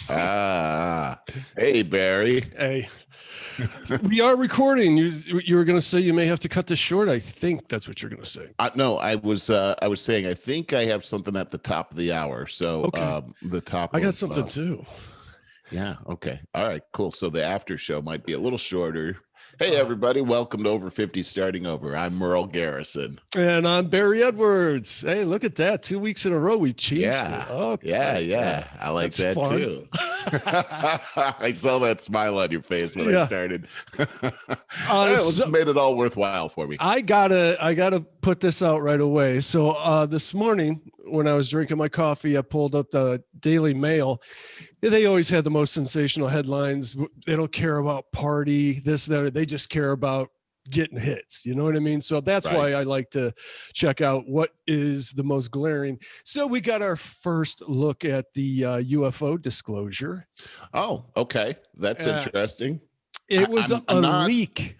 Hey, Barry. Hey, we are recording. You were going to say you may have to cut this short. I think that's what you're going to say. No, I was saying I think I have something at the top of the hour. So okay. The top. I got something too. Yeah. Okay. All right. Cool. So the after show might be a little shorter. Hey, everybody. Welcome to Over 50 Starting Over. I'm Merle Garrison. And I'm Barry Edwards. Hey, look at that. 2 weeks in a row we changed it. Okay. Yeah. I like that fun. Too. I saw that smile on your face when I started. It made it all worthwhile for me. I gotta put this out right away. So this morning when I was drinking my coffee, I pulled up the Daily Mail. They always had the most sensational headlines. They don't care about party, this, that. They just care about getting hits. You know what I mean? So that's why I like to check out what is the most glaring. So we got our first look at the UFO disclosure. Oh, okay. That's interesting. It was a leak.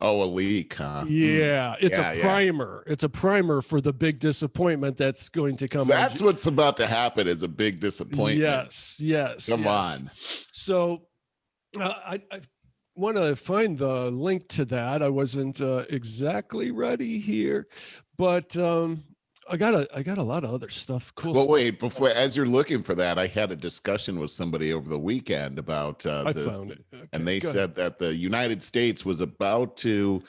Oh, a leak, huh? Yeah, it's a primer. It's a primer for the big disappointment that's going to come. That's what's about to happen is a big disappointment. Yes. Come on. So I want to find the link to that. I wasn't exactly ready here, but I got a lot of other stuff. Cool. Well, wait, as you're looking for that, I had a discussion with somebody over the weekend about I found it. Okay, and they said that the United States was about to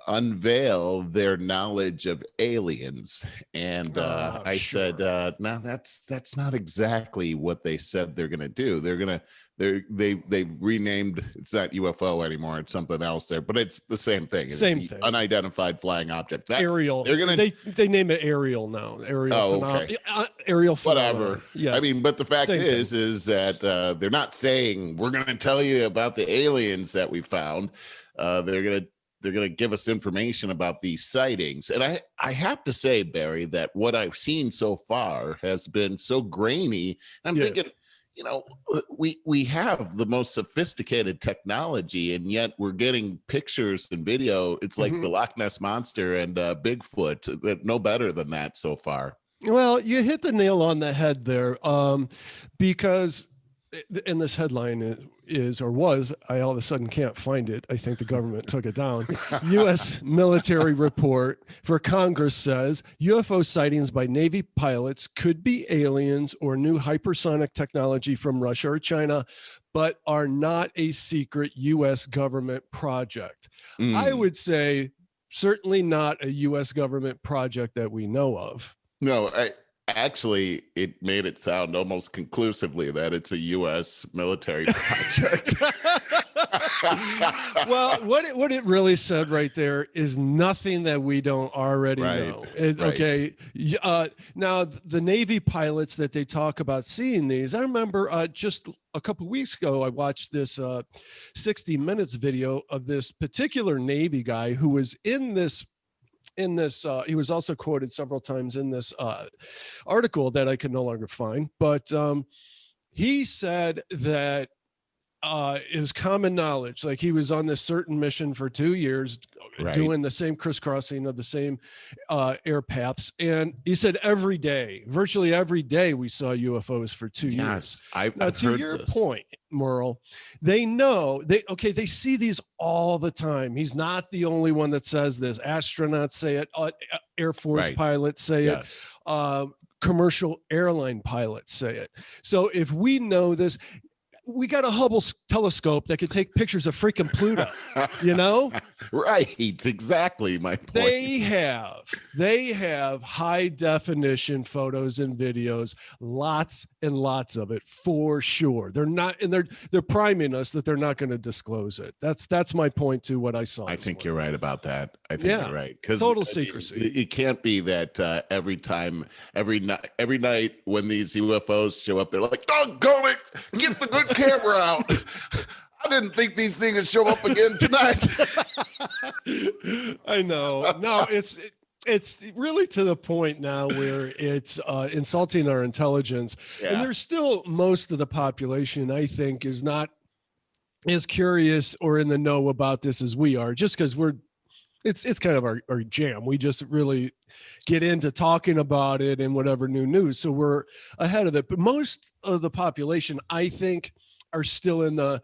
unveil their knowledge of aliens, and I said, no, that's not exactly what they said they're going to do. They've renamed, it's not UFO anymore, it's something else there, but it's the same thing. It's thing. Unidentified flying object. Aerial. They name it aerial now. Aerial. Okay. Aerial. Whatever. Yes. I mean, but the fact is that they're not saying we're going to tell you about the aliens that we found. They're going to give us information about these sightings. And I have to say, Barry, that what I've seen so far has been so grainy. I'm thinking, you know, we have the most sophisticated technology, and yet we're getting pictures and video. It's like the Loch Ness Monster and Bigfoot. No better than that so far. Well, you hit the nail on the head there, because in this headline was, I all of a sudden can't find it. I think the government took it down. U.S. military report for Congress says UFO sightings by Navy pilots could be aliens or new hypersonic technology from Russia or China, but are not a secret U.S. government project. I would say certainly not a U.S. government project that we know of. No, actually, it made it sound almost conclusively that it's a U.S. military project. Well, what it really said right there is nothing that we don't already know. Okay. Now, the Navy pilots that they talk about seeing these, I remember just a couple of weeks ago, I watched this 60 Minutes video of this particular Navy guy who was in this, he was also quoted several times in this article that I can no longer find, but he said that is common knowledge. Like he was on this certain mission for 2 years, doing the same crisscrossing of the same air paths. And he said virtually every day we saw UFOs for 2 years. I've to heard your this. point, Merle, they know they see these all the time. He's not the only one that says this. Astronauts say it, Air Force pilots say it, commercial airline pilots say it. So if we know this, we got a Hubble telescope that could take pictures of freaking Pluto, you know? Right. Exactly my point. They have high definition photos and videos, lots and lots of it for sure. They're not, and they're priming us that they're not going to disclose it. That's my point to what I saw. I think you're right about that. I think you're right. Because total secrecy. It can't be that every night when these UFOs show up, they're like, doggone it, get the good camera out. I didn't think these things would show up again tonight. I know. No, it's really to the point now where it's insulting our intelligence. And there's still most of the population, I think, is not as curious or in the know about this as we are, just because we're it's kind of our jam. We just really get into talking about it and whatever new news. So we're ahead of it. But most of the population, I think, are still in the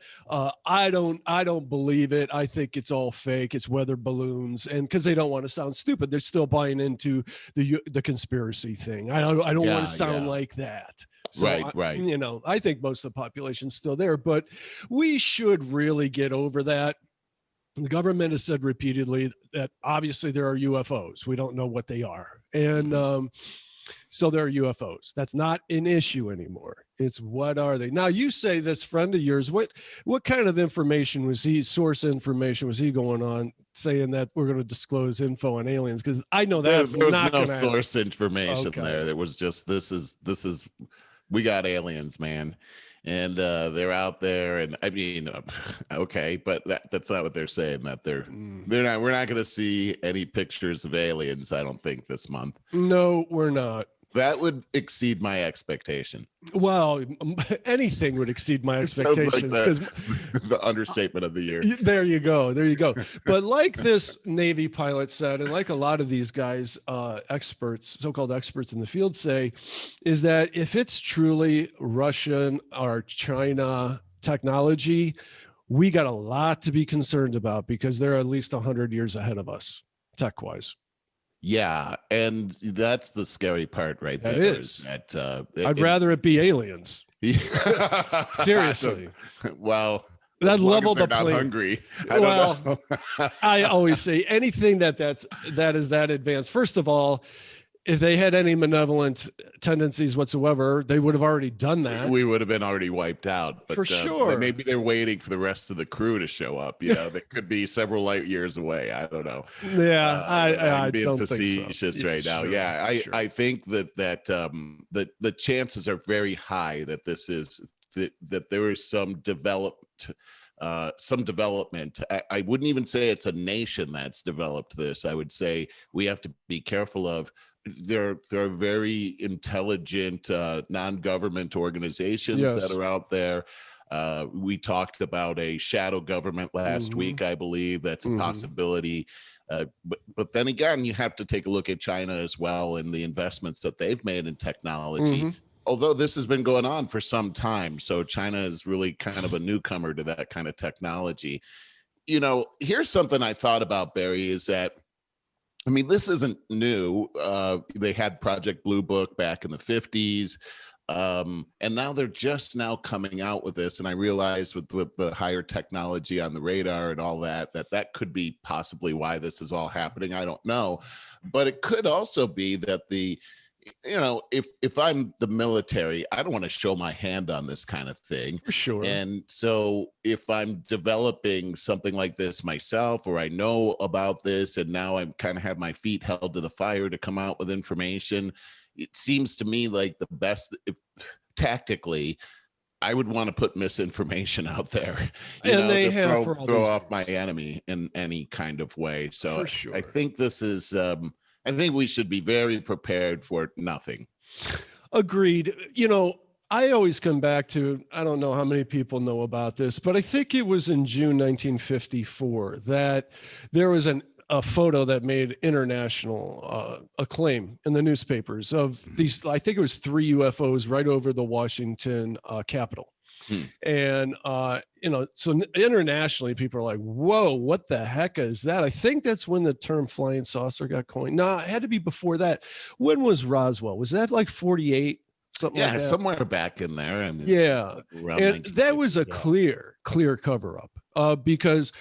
I don't believe it. I think it's all fake. It's weather balloons, and because they don't want to sound stupid, they're still buying into the conspiracy thing. I don't want to sound like that. So right. You know, I think most of the population's still there, but we should really get over that. The government has said repeatedly that obviously there are UFOs. We don't know what they are, and so there are UFOs. That's not an issue anymore. It's what are they? Now you say this friend of yours, what kind of information was he, source information was he going on saying that we're going to disclose info on aliens? Because I know there was not no source information there. There was just, this is, we got aliens, man. And they're out there, and I mean, okay, but that's not what they're saying. That they're not. We're not going to see any pictures of aliens, I don't think, this month. No, we're not. That would exceed my expectation. Well, anything would exceed my expectations. Like the understatement of the year. There you go. But like this Navy pilot said, and like a lot of these guys, experts, so-called experts in the field say, is that if it's truly Russian or China technology, we got a lot to be concerned about because they're at least 100 years ahead of us, tech-wise. Yeah, and that's the scary part, right? That is. I'd rather it be aliens. Seriously. Well, that level the not plane. Hungry. I always say anything that is that advanced. First of all, if they had any malevolent tendencies whatsoever, they would have already done that. We would have been already wiped out. But, for sure. Maybe they're waiting for the rest of the crew to show up. You know, they could be several light years away. I don't know. Yeah, I'm being don't facetious think so. right now. Sure, yeah, sure. I think that the chances are very high that this is that there is some development. I wouldn't even say it's a nation that's developed this. I would say we have to be careful of. There are very intelligent non-government organizations that are out there. We talked about a shadow government last week, I believe. That's a possibility. But then again, you have to take a look at China as well and the investments that they've made in technology. Although this has been going on for some time, so China is really kind of a newcomer to that kind of technology. You know, here's something I thought about, Barry, is that I mean, this isn't new. They had Project Blue Book back in the 50s. And now they're just now coming out with this. And I realize with the higher technology on the radar and all that could be possibly why this is all happening. I don't know. But it could also be that if I'm the military, I don't want to show my hand on this kind of thing. For sure. And so if I'm developing something like this myself, or I know about this, and now I'm kind of have my feet held to the fire to come out with information, it seems to me like the best tactically, I would want to put misinformation out there, they have throw off my enemy in any kind of way. So sure. I think this is, I think we should be very prepared for nothing. Agreed. You know, I always come back to, I don't know how many people know about this, but I think it was in June 1954 that there was a photo that made international acclaim in the newspapers of these, I think it was 3 UFOs right over the Washington Capitol. And, so internationally, people are like, whoa, what the heck is that? I think that's when the term flying saucer got coined. No, it had to be before that. When was Roswell? Was that like 48? Something like that? Somewhere back in there. I mean, yeah. And that was a clear cover up because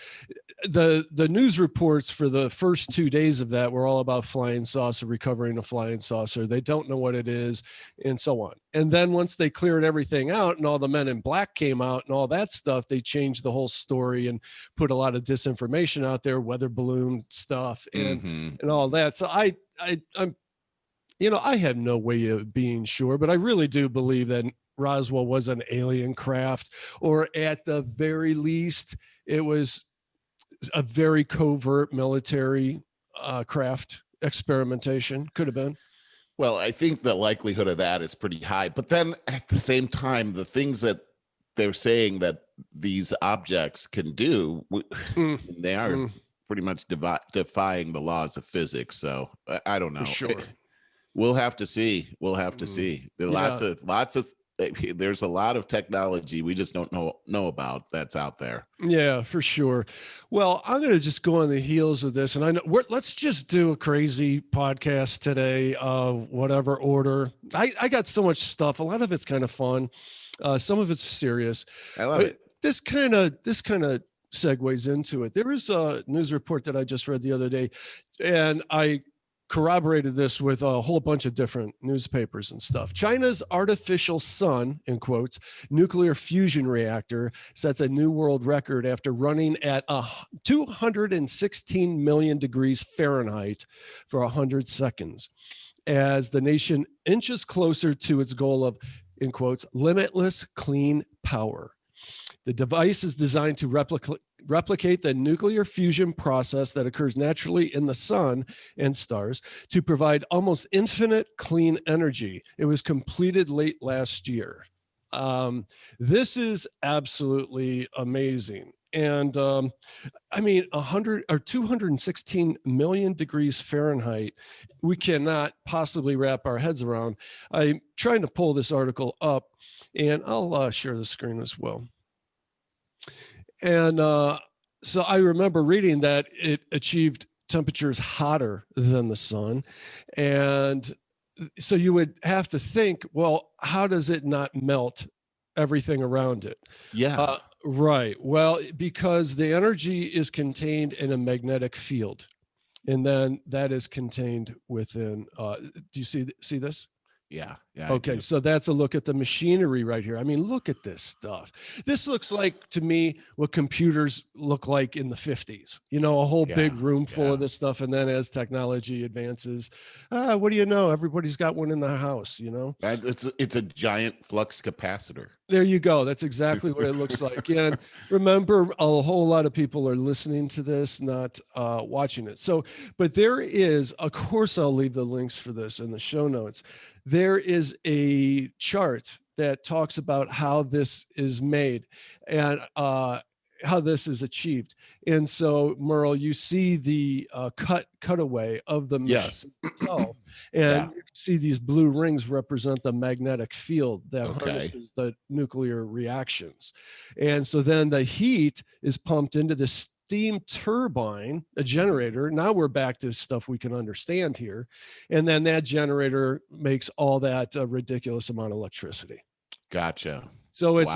the news reports for the first 2 days of that were all about flying saucer, recovering a flying saucer. They don't know what it is and so on. And then once they cleared everything out and all the men in black came out and all that stuff, they changed the whole story and put a lot of disinformation out there, weather balloon stuff and all that. So I'm I have no way of being sure, but I really do believe that Roswell was an alien craft, or at the very least, it was a very covert military craft experimentation. Could have been. Well, I think the likelihood of that is pretty high. But then at the same time, the things that they're saying that these objects can do, they are pretty much defying the laws of physics. So I don't know. For sure. We'll have to see. We'll have to see. There's lots of there's a lot of technology we just don't know about that's out there. Yeah, for sure. Well, I'm going to just go on the heels of this, and I know let's just do a crazy podcast today, whatever order. I got so much stuff. A lot of it's kind of fun. Some of it's serious. I love it. This kind of segues into it. There was a news report that I just read the other day, and I corroborated this with a whole bunch of different newspapers and stuff. China's artificial sun, in quotes, nuclear fusion reactor sets a new world record after running at 216 million degrees Fahrenheit for 100 seconds, as the nation inches closer to its goal of, in quotes, limitless clean power. The device is designed to replicate the nuclear fusion process that occurs naturally in the sun and stars to provide almost infinite clean energy. It was completed late last year. This is absolutely amazing. And I mean, 100 or 216 million degrees Fahrenheit, we cannot possibly wrap our heads around. I'm trying to pull this article up, and I'll share the screen as well. And so I remember reading that it achieved temperatures hotter than the sun. And so you would have to think, well, how does it not melt everything around it? Yeah. Right. Well, because the energy is contained in a magnetic field. And then that is contained within, do you see this? Yeah. Okay. So that's a look at the machinery right here. I mean, look at this stuff. This looks like, to me, what computers look like in the 50s, a whole big room full of this stuff. And then as technology advances, what do you know? Everybody's got one in the house, It's a giant flux capacitor. There you go. That's exactly what it looks like. And remember, a whole lot of people are listening to this, not watching it. So, but there is, of course, I'll leave the links for this in the show notes. There is a chart that talks about how this is made and how this is achieved. And so, Merle, you see the cutaway of the machine itself, and you can see these blue rings represent the magnetic field that harnesses the nuclear reactions. And so then the heat is pumped into the steam turbine, a generator. Now we're back to stuff we can understand here. And then that generator makes all that ridiculous amount of electricity. Gotcha. So it's,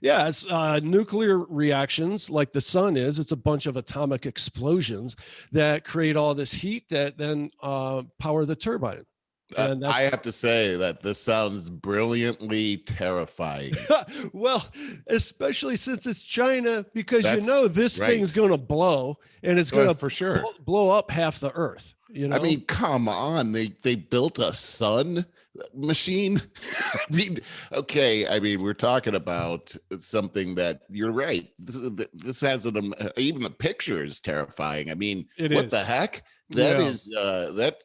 it's nuclear reactions like the sun is. It's a bunch of atomic explosions that create all this heat that then power the turbine. And I have to say that this sounds brilliantly terrifying. Well, especially since it's China, because this thing's going to blow, and it's going to for sure blow up half the Earth. I mean, come on, they built a sun machine. I mean, we're talking about something that you're right. This has even the picture is terrifying. I mean, what the heck? That is that.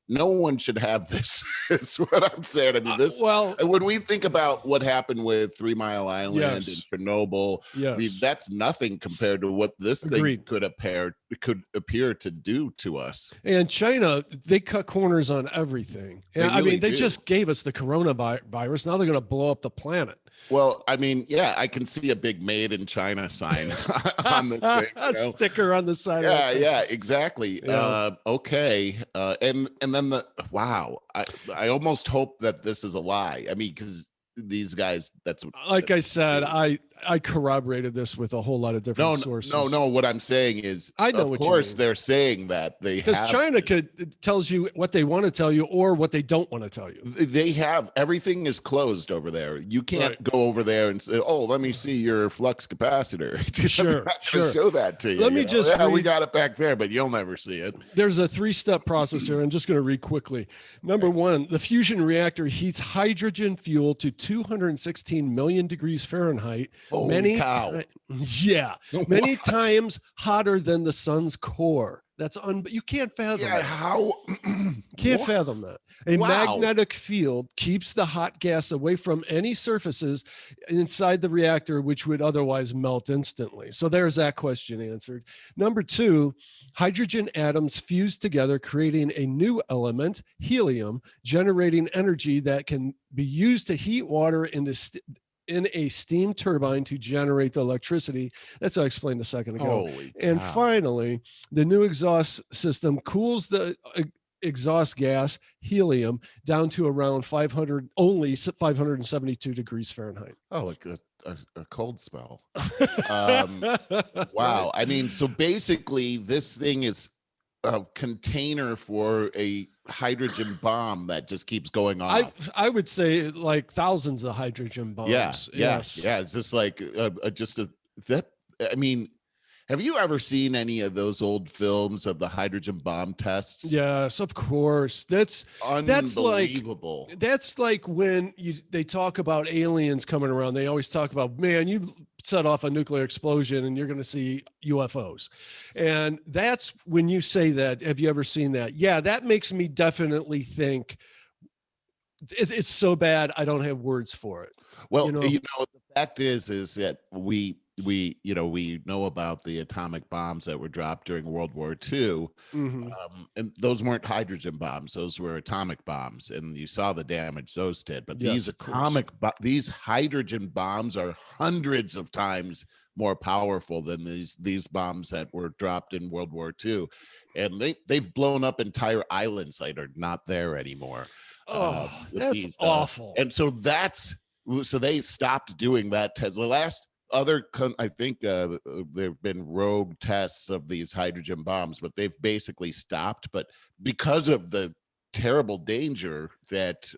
No one should have this. Is what I'm saying. I mean, this. When we think about what happened with 3 Mile Island and Chernobyl, I mean, that's nothing compared to what this thing could appear to do to us. And China, they cut corners on everything. They just gave us the coronavirus. Now they're going to blow up the planet. Well, I mean, I can see a big "Made in China" sign on this thing. A sticker on the side. Yeah, exactly. Yeah. And then I almost hope that this is a lie. I mean, because these guys, I said, I corroborated this with a whole lot of different sources. No. What I'm saying is, I know of course they're saying that because China tells you what they want to tell you or what they don't want to tell you. They have everything is closed over there. You can't go over there and say, "Oh, let me see your flux capacitor." Sure. Show that to you. Let me just read, we got it back there, but you'll never see it. There's a 3-step process here. I'm just going to read quickly. Number 1, the fusion reactor heats hydrogen fuel to 216 million degrees Fahrenheit. Many times hotter than the sun's core. That's you can't fathom Yeah, that. how Can't fathom that. A Wow. magnetic field keeps the hot gas away from any surfaces inside the reactor, which would otherwise melt instantly. So there's that question answered. Number 2, hydrogen atoms fuse together, creating a new element, helium, generating energy that can be used to heat water in a steam turbine to generate the electricity. That's what I explained a second ago. Holy And cow. finally, the new exhaust system cools the exhaust gas, helium, down to around 572 degrees Fahrenheit. Oh, a cold spell. Wow. Right. I mean, so basically this thing is a container for a hydrogen bomb that just keeps going off. I would say like thousands of hydrogen bombs. Yeah. Yes. It's just like I mean, have you ever seen any of those old films of the hydrogen bomb tests? Yes, of course. That's unbelievable. That's like when they talk about aliens coming around. They always talk about, man, you set off a nuclear explosion and you're going to see UFOs. And that's when you say that. Have you ever seen that? Yeah, that makes me definitely think it's so bad I don't have words for it. Well, the fact is that we know about the atomic bombs that were dropped during World War II. Mm-hmm. And those weren't hydrogen bombs; those were atomic bombs, and you saw the damage those did. But these these hydrogen bombs are hundreds of times more powerful than these bombs that were dropped in World War II, and they've blown up entire islands that are not there anymore. Oh, that's awful. And so they stopped doing that test. The last I think there have been rogue tests of these hydrogen bombs, but they've basically stopped. But because of the terrible danger that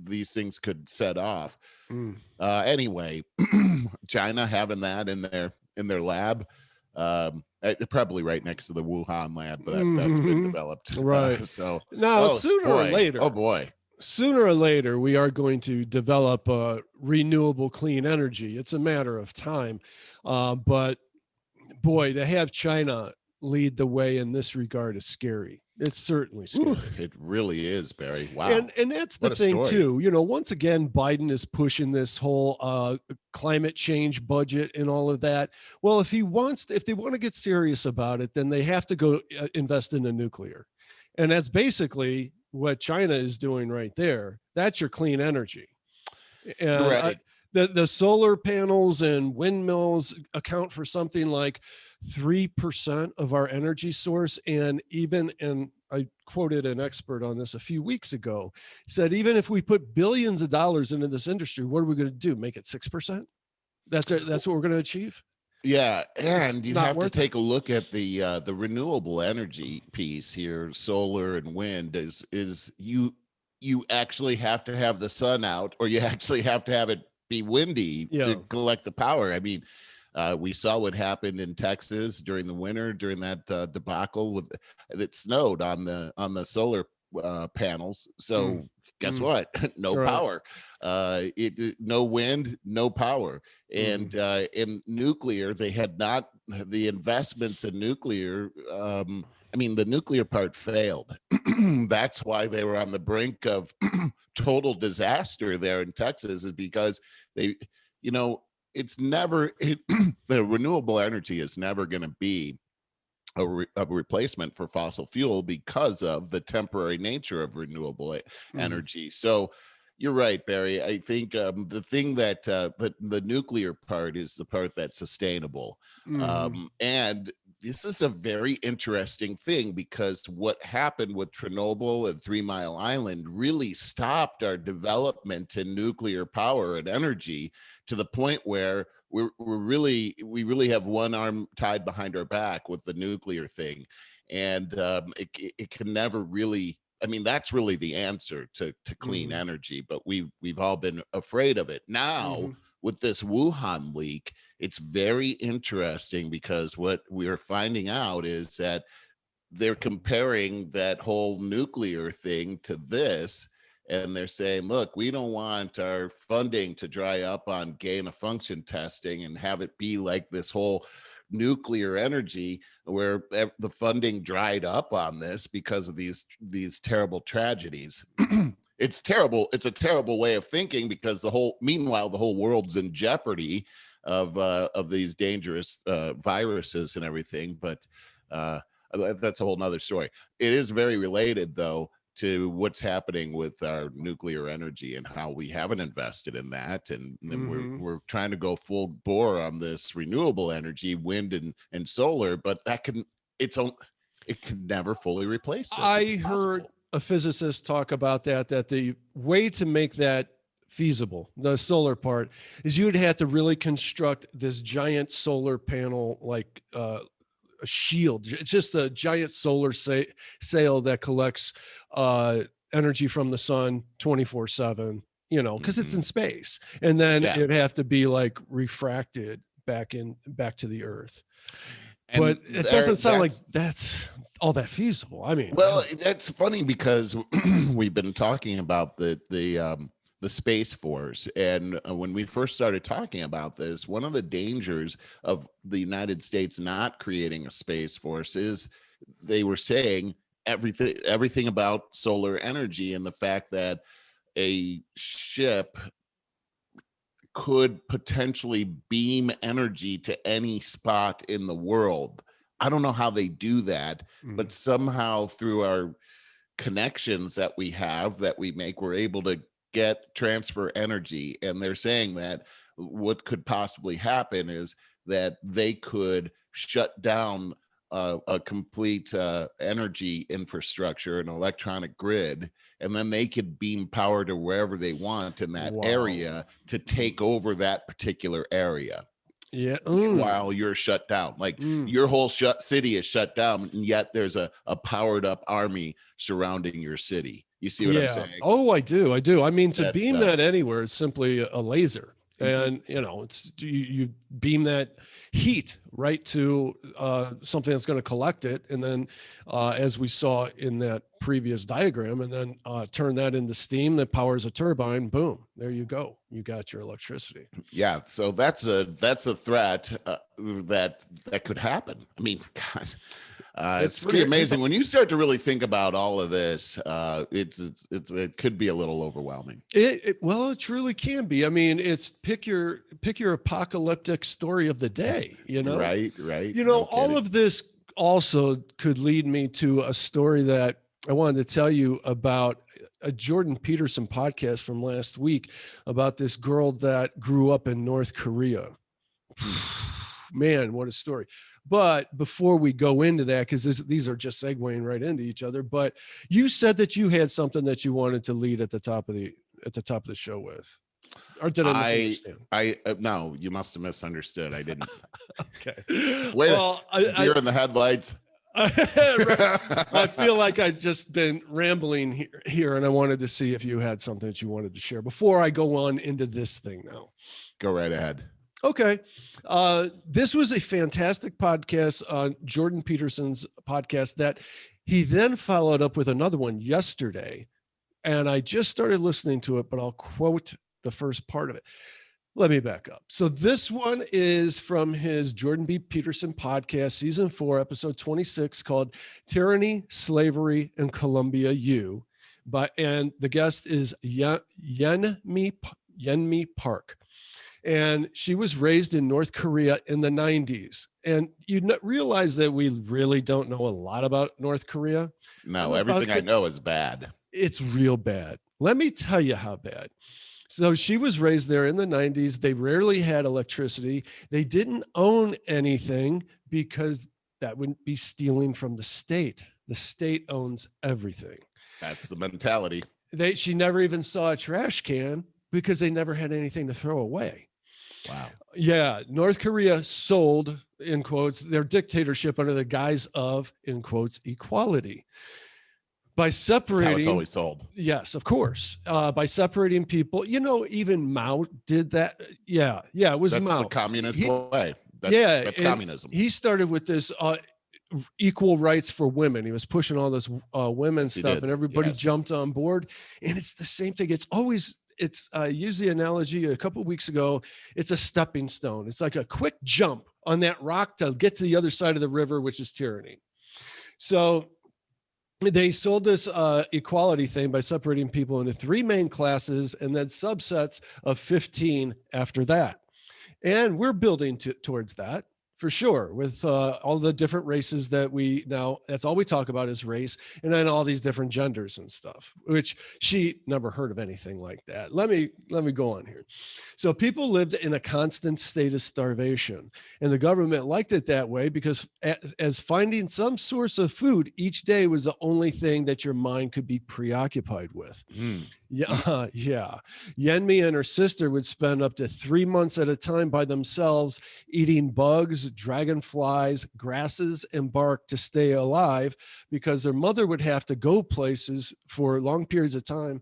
these things could set off, anyway, China having that in their lab, probably right next to the Wuhan lab, but that's been developed. Right. So now, sooner or later, sooner or later, we are going to develop renewable clean energy. It's a matter of time. But boy, to have China lead the way in this regard is scary. It's certainly scary. Ooh, it really is, Barry. Wow. And that's the thing too. Once again, Biden is pushing this whole climate change budget and all of that. Well, if they want to get serious about it, then they have to go invest in the nuclear. And that's basically what China is doing right there. That's your clean energy. And right. The solar panels and windmills account for something like 3% of our energy source. And I quoted an expert on this a few weeks ago, said, even if we put billions of dollars into this industry, what are we going to do? Make it 6%? That's what we're going to achieve? Yeah, and you have to take a look at the renewable energy piece here. Solar and wind is you actually have to have the sun out, or you actually have to have it be windy to collect the power. I mean, we saw what happened in Texas during the winter, during that debacle it snowed on the solar panels. So guess what? No power. No wind, no power. And in nuclear, they had not the investments in nuclear. The nuclear part failed. That's why they were on the brink of total disaster there in Texas, is because it's never the renewable energy is never going to be a replacement for fossil fuel because of the temporary nature of renewable energy. So you're right, Barry. I think the thing that the nuclear part is the part that's sustainable. And this is a very interesting thing, because what happened with Chernobyl and 3 Mile Island really stopped our development in nuclear power and energy, to the point where we really have one arm tied behind our back with the nuclear thing. And it can never really, that's really the answer to clean energy, but we've all been afraid of it. Now with this Wuhan leak, it's very interesting, because what we are finding out is that they're comparing that whole nuclear thing to this, and they're saying, look, we don't want our funding to dry up on gain of function testing and have it be like this whole nuclear energy, where the funding dried up on this because of these terrible tragedies. It's terrible. It's a terrible way of thinking, because meanwhile the whole world's in jeopardy of these dangerous viruses and everything. But that's a whole nother story. It is very related, though, to what's happening with our nuclear energy and how we haven't invested in that, and we're trying to go full bore on this renewable energy, wind and solar, but it can never fully replace this. I heard a physicist talk about that the way to make that feasible, the solar part, is you'd have to really construct this giant solar panel, like a shield. It's just a giant solar sail that collects energy from the sun 24/7, because it's in space, and then it'd have to be like refracted back to the earth. And but it doesn't sound like that's all that feasible. I mean, well, that's funny, because we've been talking about the Space Force, and when we first started talking about this, one of the dangers of the United States not creating a Space Force is they were saying everything about solar energy, and the fact that a ship could potentially beam energy to any spot in the world. I don't know how they do that, but somehow through our connections that we make, we're able to transfer energy. And they're saying that what could possibly happen is that they could shut down a complete energy infrastructure, an electronic grid, and then they could beam power to wherever they want in that area to take over that particular area. Yeah. While you're shut down, like your whole city is shut down, and yet there's a powered up army surrounding your city. You see what I'm saying? Oh, I do. I mean, to beam that anywhere is simply a laser. And it's you beam that heat right to something that's going to collect it, and then as we saw in that previous diagram, and then turn that into steam that powers a turbine. Boom, there you go. You got your electricity. Yeah, so that's a threat that could happen. I mean, God. It's pretty amazing when you start to really think about all of this. It could be a little overwhelming. Well, it truly can be. I mean, it's pick your apocalyptic story of the day. Right. All of this also could lead me to a story that I wanted to tell you about. A Jordan Peterson podcast from last week about this girl that grew up in North Korea. Man, what a story. But before we go into that, because these are just segueing right into each other, but you said that you had something that you wanted to lead at the top of the show with. Or did I misunderstand? No, you must have misunderstood. I didn't. Okay. Well, you're in the headlights. I feel like I've just been rambling here, and I wanted to see if you had something that you wanted to share before I go on into this thing now. Go right ahead. Okay. This was a fantastic podcast on Jordan Peterson's podcast that he then followed up with another one yesterday. And I just started listening to it, but I'll quote the first part of it. Let me back up. So this one is from his Jordan B. Peterson podcast, season 4, episode 26, called Tyranny, Slavery, and Columbia U. And the guest is Yeonmi Park. And she was raised in North Korea in the 90s. And you realize that we really don't know a lot about North Korea. No, everything I know is bad. It's real bad. Let me tell you how bad. So she was raised there in the 90s. They rarely had electricity. They didn't own anything because that wouldn't be stealing from the state. The state owns everything. That's the mentality. She never even saw a trash can because they never had anything to throw away. Wow. Yeah. North Korea sold, in quotes, their dictatorship under the guise of, in quotes, equality. By separating, that's how it's always sold. Yes, of course. By separating people, even Mao did that. Yeah, it was that's Mao. The communist way. That's communism. He started with this equal rights for women. He was pushing all this women stuff, and everybody jumped on board. And it's the same thing. It's always it's I used the analogy a couple of weeks ago. It's a stepping stone. It's like a quick jump on that rock to get to the other side of the river, which is tyranny. So they sold this equality thing by separating people into 3 main classes and then subsets of 15 after that. And we're building towards that. For sure, with all the different races that we now, that's all we talk about is race, and then all these different genders and stuff, which she never heard of anything like that. Let me go on here. So people lived in a constant state of starvation, and the government liked it that way because as finding some source of food each day was the only thing that your mind could be preoccupied with. Yeah. Yeonmi and her sister would spend up to 3 months at a time by themselves, eating bugs, dragonflies, grasses, and bark to stay alive, because their mother would have to go places for long periods of time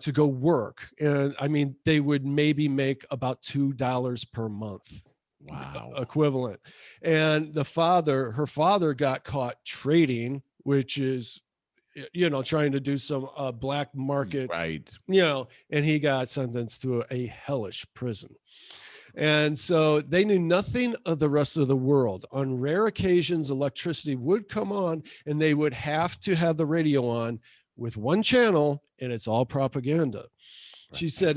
to go work. And I mean, they would maybe make about $2 per month. Wow. Equivalent. And her father got caught trading, which is, trying to do some black market, right? And he got sentenced to a hellish prison. And so they knew nothing of the rest of the world. On rare occasions, electricity would come on and they would have to have the radio on with one channel, and it's all propaganda. Right. She said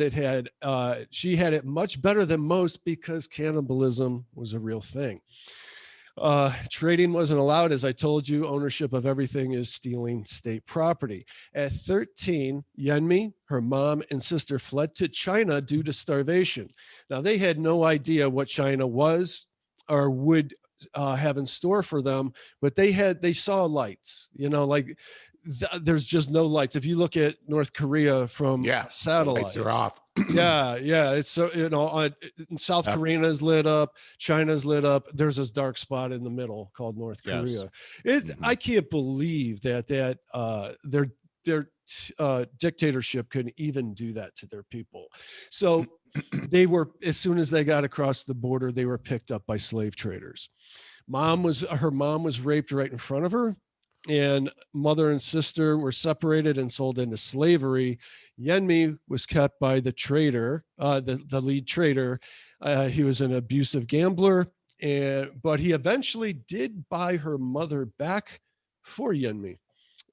she had it much better than most because cannibalism was a real thing. Trading wasn't allowed. As I told you, ownership of everything is stealing state property. At 13, Yeonmi, her mom, and sister fled to China due to starvation. Now, they had no idea what China was or would have in store for them, but they saw lights, there's just no lights. If you look at North Korea from satellite, lights are off. It's so, South Korea is lit up, China's lit up. There's this dark spot in the middle called North Korea. I can't believe that their dictatorship couldn't even do that to their people. So they were, as soon as they got across the border, they were picked up by slave traders. Her mom was raped right in front of her, and mother and sister were separated and sold into slavery. Yeonmi was kept by the trader, the lead trader. He was an abusive gambler, but he eventually did buy her mother back for Yeonmi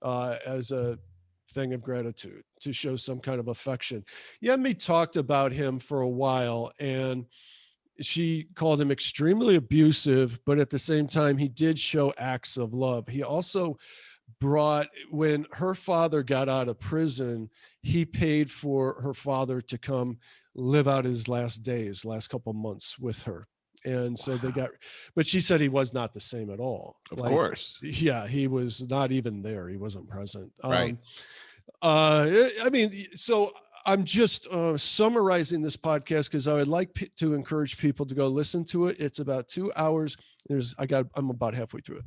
as a thing of gratitude, to show some kind of affection. Yeonmi talked about him for a while, and she called him extremely abusive, but at the same time, he did show acts of love. He also when her father got out of prison, he paid for her father to come live out his last couple months with her. And so but she said he was not the same at all. Of course. Yeah, he was not even there. He wasn't present. Right. So I'm just summarizing this podcast because I would like to encourage people to go listen to it. It's about 2 hours. I'm about halfway through it,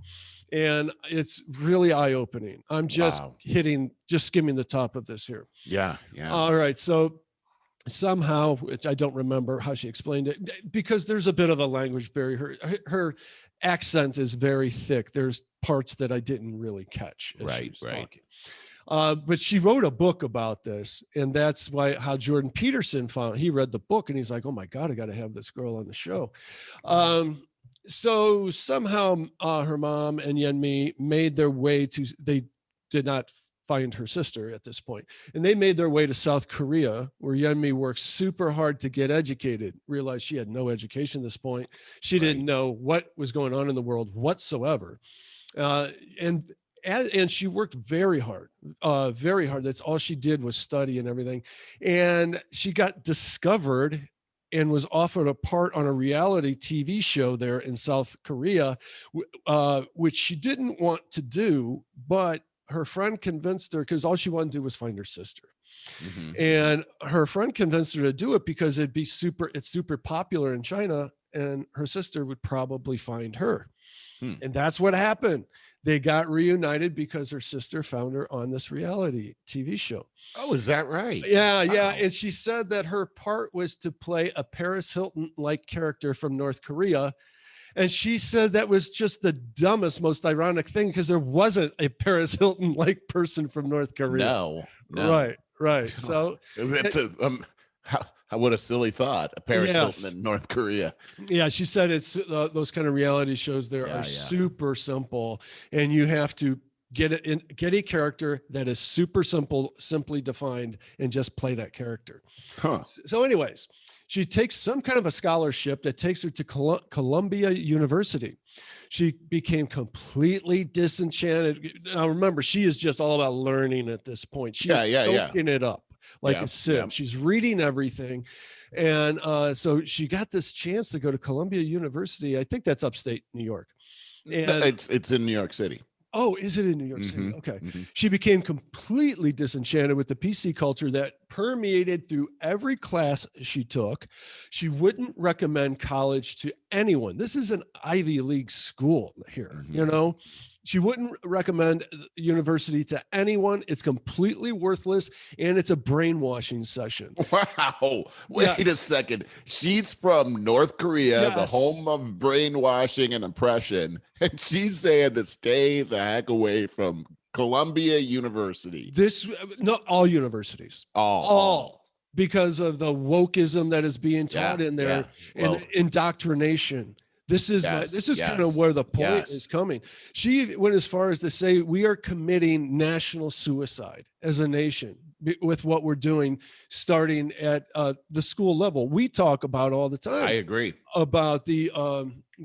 and it's really eye-opening. I'm just skimming the top of this here. Yeah. All right. So somehow, which I don't remember how she explained it, because there's a bit of a language barrier. Her accent is very thick. There's parts that I didn't really catch as she was talking. But she wrote a book about this, and that's how Jordan Peterson he read the book, and he's like, oh my God, I got to have this girl on the show. So somehow her mom and Yeonmi made their way they did not find her sister at this point, and they made their way to South Korea, where Yeonmi worked super hard to get educated, realized she had no education at this point. She didn't know what was going on in the world whatsoever. And she worked very hard, very hard. That's all she did was study and everything. And she got discovered and was offered a part on a reality TV show there in South Korea, which she didn't want to do, but her friend convinced her, because all she wanted to do was find her sister. Mm-hmm. And her friend convinced her to do it because it's super popular in China, and her sister would probably find her. And that's what happened. They got reunited because her sister found her on this reality TV show. Oh, is that right? Yeah. And she said that her part was to play a Paris Hilton-like character from North Korea. And she said that was just the dumbest, most ironic thing, because there wasn't a Paris Hilton-like person from North Korea. No. Right. So it's What a silly thought. A Paris Yes. Hilton in North Korea. Yeah, she said it's those kind of reality shows there are super simple, and you have to get a character that is super simple, simply defined, and just play that character. So anyways, she takes some kind of a scholarship that takes her to Columbia University. She became completely disenchanted. Now remember, she is just all about learning at this point. She's soaking it up like a sieve. She's reading everything. And so she got this chance to go to Columbia University. I think that's upstate New York. And it's in New York City. Oh, is it in New York City? Okay. She became completely disenchanted with the PC culture that permeated through every class she took. She wouldn't recommend college to anyone. This is an Ivy League school here, you know? She wouldn't recommend university to anyone. It's completely worthless, and it's a brainwashing session. Wow. Wait a second. She's from North Korea, the home of brainwashing and oppression, and she's saying to stay the heck away from Columbia University. Not all universities. All. Because of the wokeism that is being taught in there and indoctrination. This is kind of where the point is coming. She went as far as to say we are committing national suicide as a nation with what we're doing, starting at the school level. We talk about all the time. I agree about the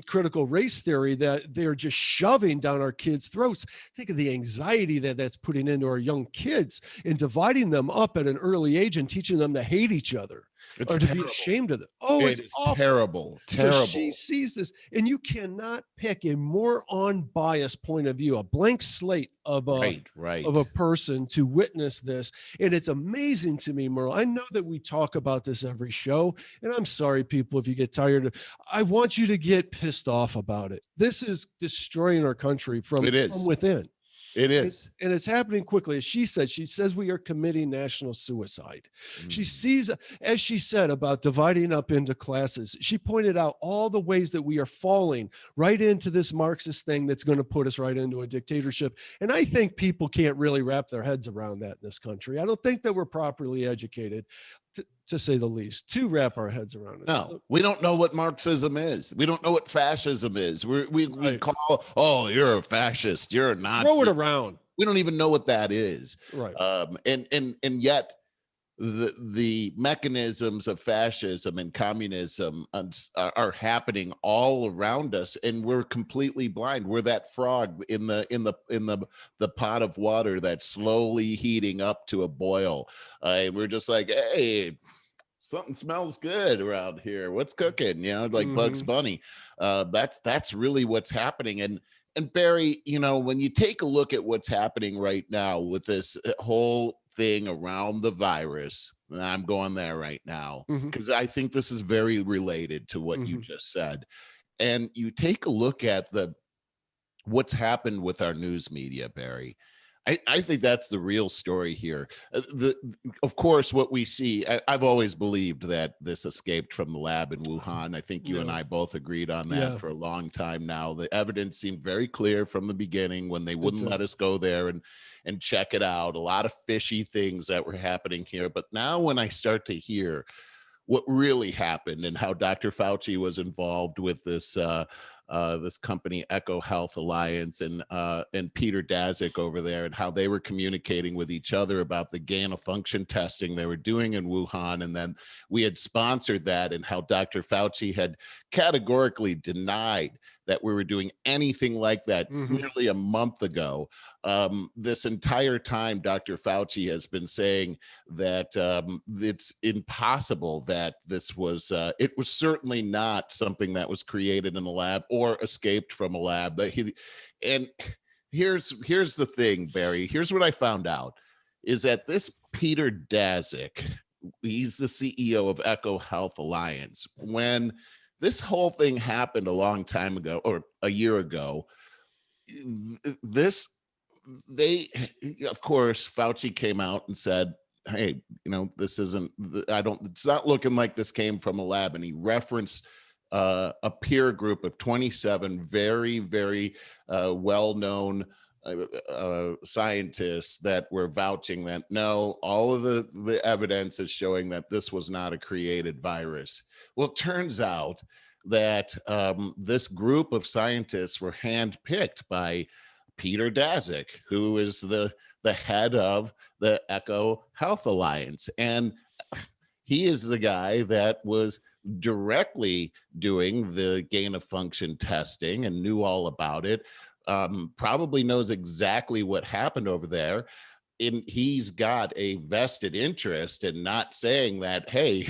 critical race theory that they're just shoving down our kids' throats. Think of the anxiety that's putting into our young kids and dividing them up at an early age and teaching them to hate each other. It's or to be ashamed of them. Oh, it's awful. Terrible. So she sees this, and you cannot pick a more unbiased point of view, a blank slate of a person to witness this. And it's amazing to me, Merle. I know that we talk about this every show, and I'm sorry, people, if you get tired. I want you to get pissed off about it. This is destroying our country from within. It is. And it's happening quickly. As she says we are committing national suicide. She sees, as she said about dividing up into classes, she pointed out all the ways that we are falling right into this Marxist thing that's going to put us right into a dictatorship. And I think people can't really wrap their heads around that in this country. I don't think that we're properly educated, to say the least, to wrap our heads around it. No, we don't know what Marxism is. We don't know what fascism is. We call, oh, you're a fascist, you're a Nazi. Throw it around. We don't even know what that is. Right. And yet the mechanisms of fascism and communism are happening all around us, and we're completely blind. We're that frog in the pot of water that's slowly heating up to a boil, and we're just like, hey, something smells good around here. What's cooking? You know, like Bugs Bunny. That's really what's happening. And Barry, you know, when you take a look at what's happening right now with this whole thing around the virus, and I'm going there right now because I think this is very related to what you just said. And you take a look at what's happened with our news media, Barry. I think that's the real story here. Of course, what we see, I've always believed that this escaped from the lab in Wuhan. I think you and I both agreed on that for a long time now. The evidence seemed very clear from the beginning when they wouldn't let us go there and check it out. A lot of fishy things that were happening here. But now when I start to hear what really happened and how Dr. Fauci was involved with this this company Echo Health Alliance and Peter Daszak over there, and how they were communicating with each other about the gain of function testing they were doing in Wuhan. And then we had sponsored that, and how Dr. Fauci had categorically denied that we were doing anything like that nearly a month ago. This entire time, Dr. Fauci has been saying that it's impossible that this was, it was certainly not something that was created in a lab or escaped from a lab. And here's the thing, Barry, here's what I found out, is that this Peter Daszak, he's the CEO of Echo Health Alliance. When this whole thing happened a long time ago, or a year ago, of course, Fauci came out and said, hey, you know, this isn't, it's not looking like this came from a lab. And he referenced a peer group of 27 very, very well-known scientists that were vouching that no, all of the evidence is showing that this was not a created virus. Well, it turns out that this group of scientists were handpicked by Peter Daszak, who is the head of the Echo Health Alliance. And he is the guy that was directly doing the gain of function testing and knew all about it, probably knows exactly what happened over there. And he's got a vested interest in not saying that, hey,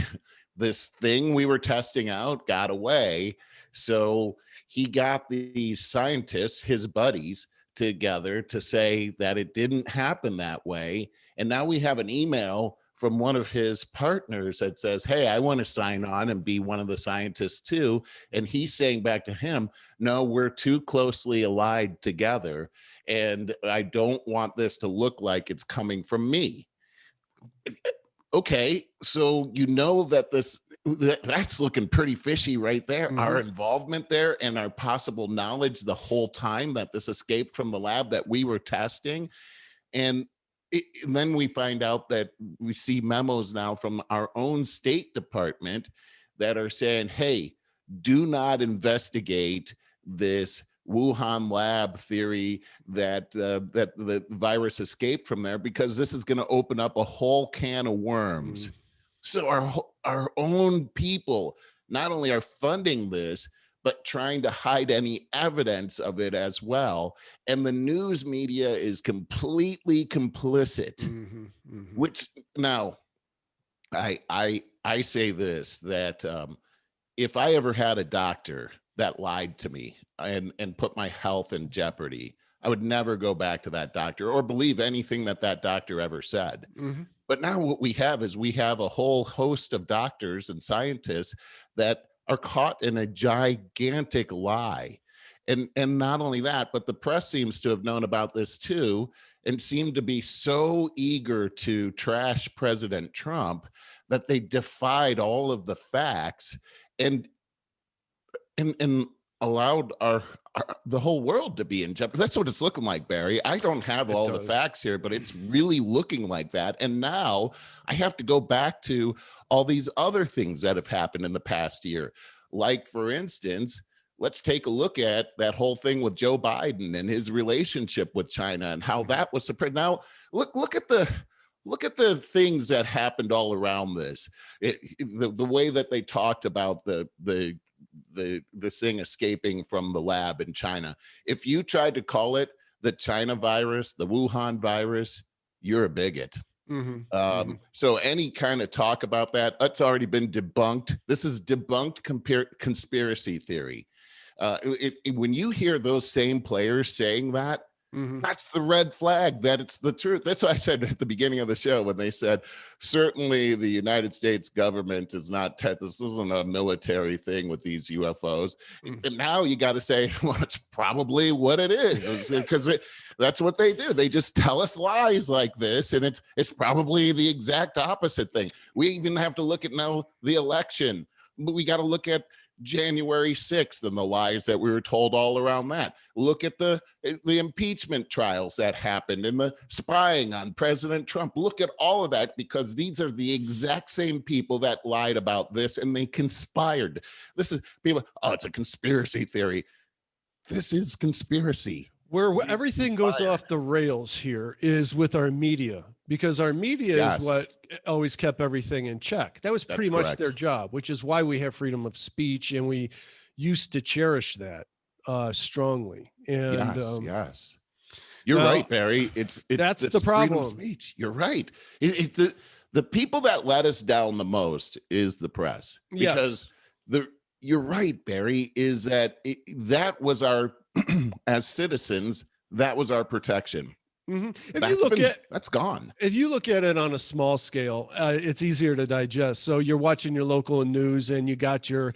this thing we were testing out got away. So he got these scientists, his buddies, together to say that it didn't happen that way. And now we have an email from one of his partners that says, hey, I want to sign on and be one of the scientists too. And he's saying back to him, no, we're too closely allied together. And I don't want this to look like it's coming from me. Okay, so you know that that's looking pretty fishy right there. Mm-hmm. Our involvement there and our possible knowledge the whole time that this escaped from the lab that we were testing. And then we find out that we see memos now from our own State Department that are saying, hey, do not investigate this Wuhan lab theory that that the virus escaped from there, because this is going to open up a whole can of worms. Mm. So our own people not only are funding this, but trying to hide any evidence of it as well. And the news media is completely complicit, mm-hmm, mm-hmm. Which now I say this, that if I ever had a doctor that lied to me and put my health in jeopardy, I would never go back to that doctor or believe anything that doctor ever said. Mm-hmm. But now what we have is we have a whole host of doctors and scientists that are caught in a gigantic lie. And not only that, but the press seems to have known about this too, and seem to be so eager to trash President Trump that they defied all of the facts and allowed the whole world to be in jeopardy. That's what it's looking like, Barry. I don't have all the facts here, but it's really looking like that. And now I have to go back to all these other things that have happened in the past year. Like, for instance, let's take a look at that whole thing with Joe Biden and his relationship with China and how that was suppressed. Now, look at the things that happened all around this. The way that they talked about the thing escaping from the lab in China. If you tried to call it the China virus, the Wuhan virus, you're a bigot. Mm-hmm. So any kind of talk about that, it's already been debunked. This is debunked conspiracy theory. When you hear those same players saying that, mm-hmm. That's the red flag that it's the truth. That's what I said at the beginning of the show when they said, certainly the United States government is not, this isn't a military thing with these UFOs. Mm-hmm. And now you got to say, well, it's probably what it is, because that's what they do. They just tell us lies like this, and it's probably the exact opposite thing. We even have to look at now the election. We got to look at January 6th and the lies that we were told all around that. Look at the impeachment trials that happened and the spying on President Trump. Look at all of that, because these are the exact same people that lied about this, and they conspired. This is people, oh, it's a conspiracy theory. This is conspiracy. Where everything goes off the rails here is with our media, because our media is what always kept everything in check. That was pretty much their job, which is why we have freedom of speech, and we used to cherish that strongly. And yes. You're right, Barry. It's that's the problem. Freedom of speech. You're right. The people that let us down the most is the press, because you're right, Barry, is that that was our as citizens, that was our protection. Mm-hmm. That's gone. If you look at it on a small scale, it's easier to digest. So you're watching your local news, and you got your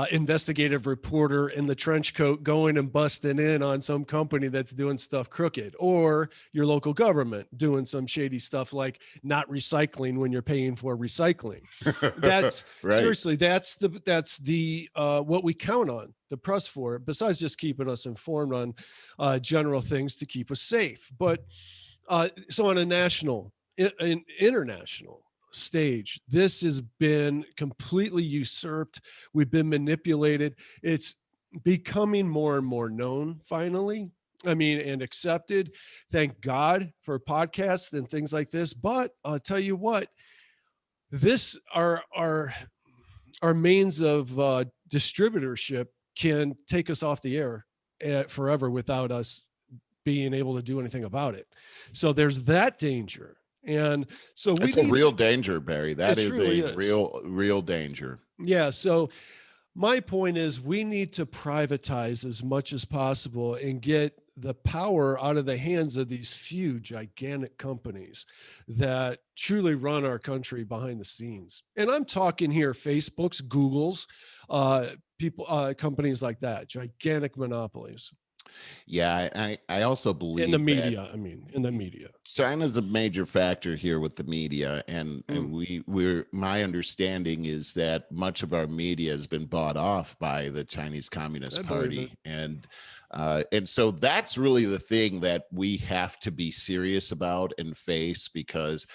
investigative reporter in the trench coat going and busting in on some company that's doing stuff crooked, or your local government doing some shady stuff like not recycling when you're paying for recycling. That's right. Seriously, that's the what we count on. the press for it, besides just keeping us informed on general things to keep us safe. But so on a national, international stage, this has been completely usurped. We've been manipulated. It's becoming more and more known finally. I mean, and accepted. Thank God for podcasts and things like this. But I'll tell you what, this our means of distributorship can take us off the air forever without us being able to do anything about it. So there's that danger. And so it's a real danger, Barry. That is really a real danger. Yeah. So my point is we need to privatize as much as possible and get the power out of the hands of these few gigantic companies that truly run our country behind the scenes. And I'm talking here Facebook's, Google's, companies like that, gigantic monopolies. Yeah, I also believe in the media. In the media, China's a major factor here with the media, and my understanding is that much of our media has been bought off by the Chinese Communist Party, and so that's really the thing that we have to be serious about and face, because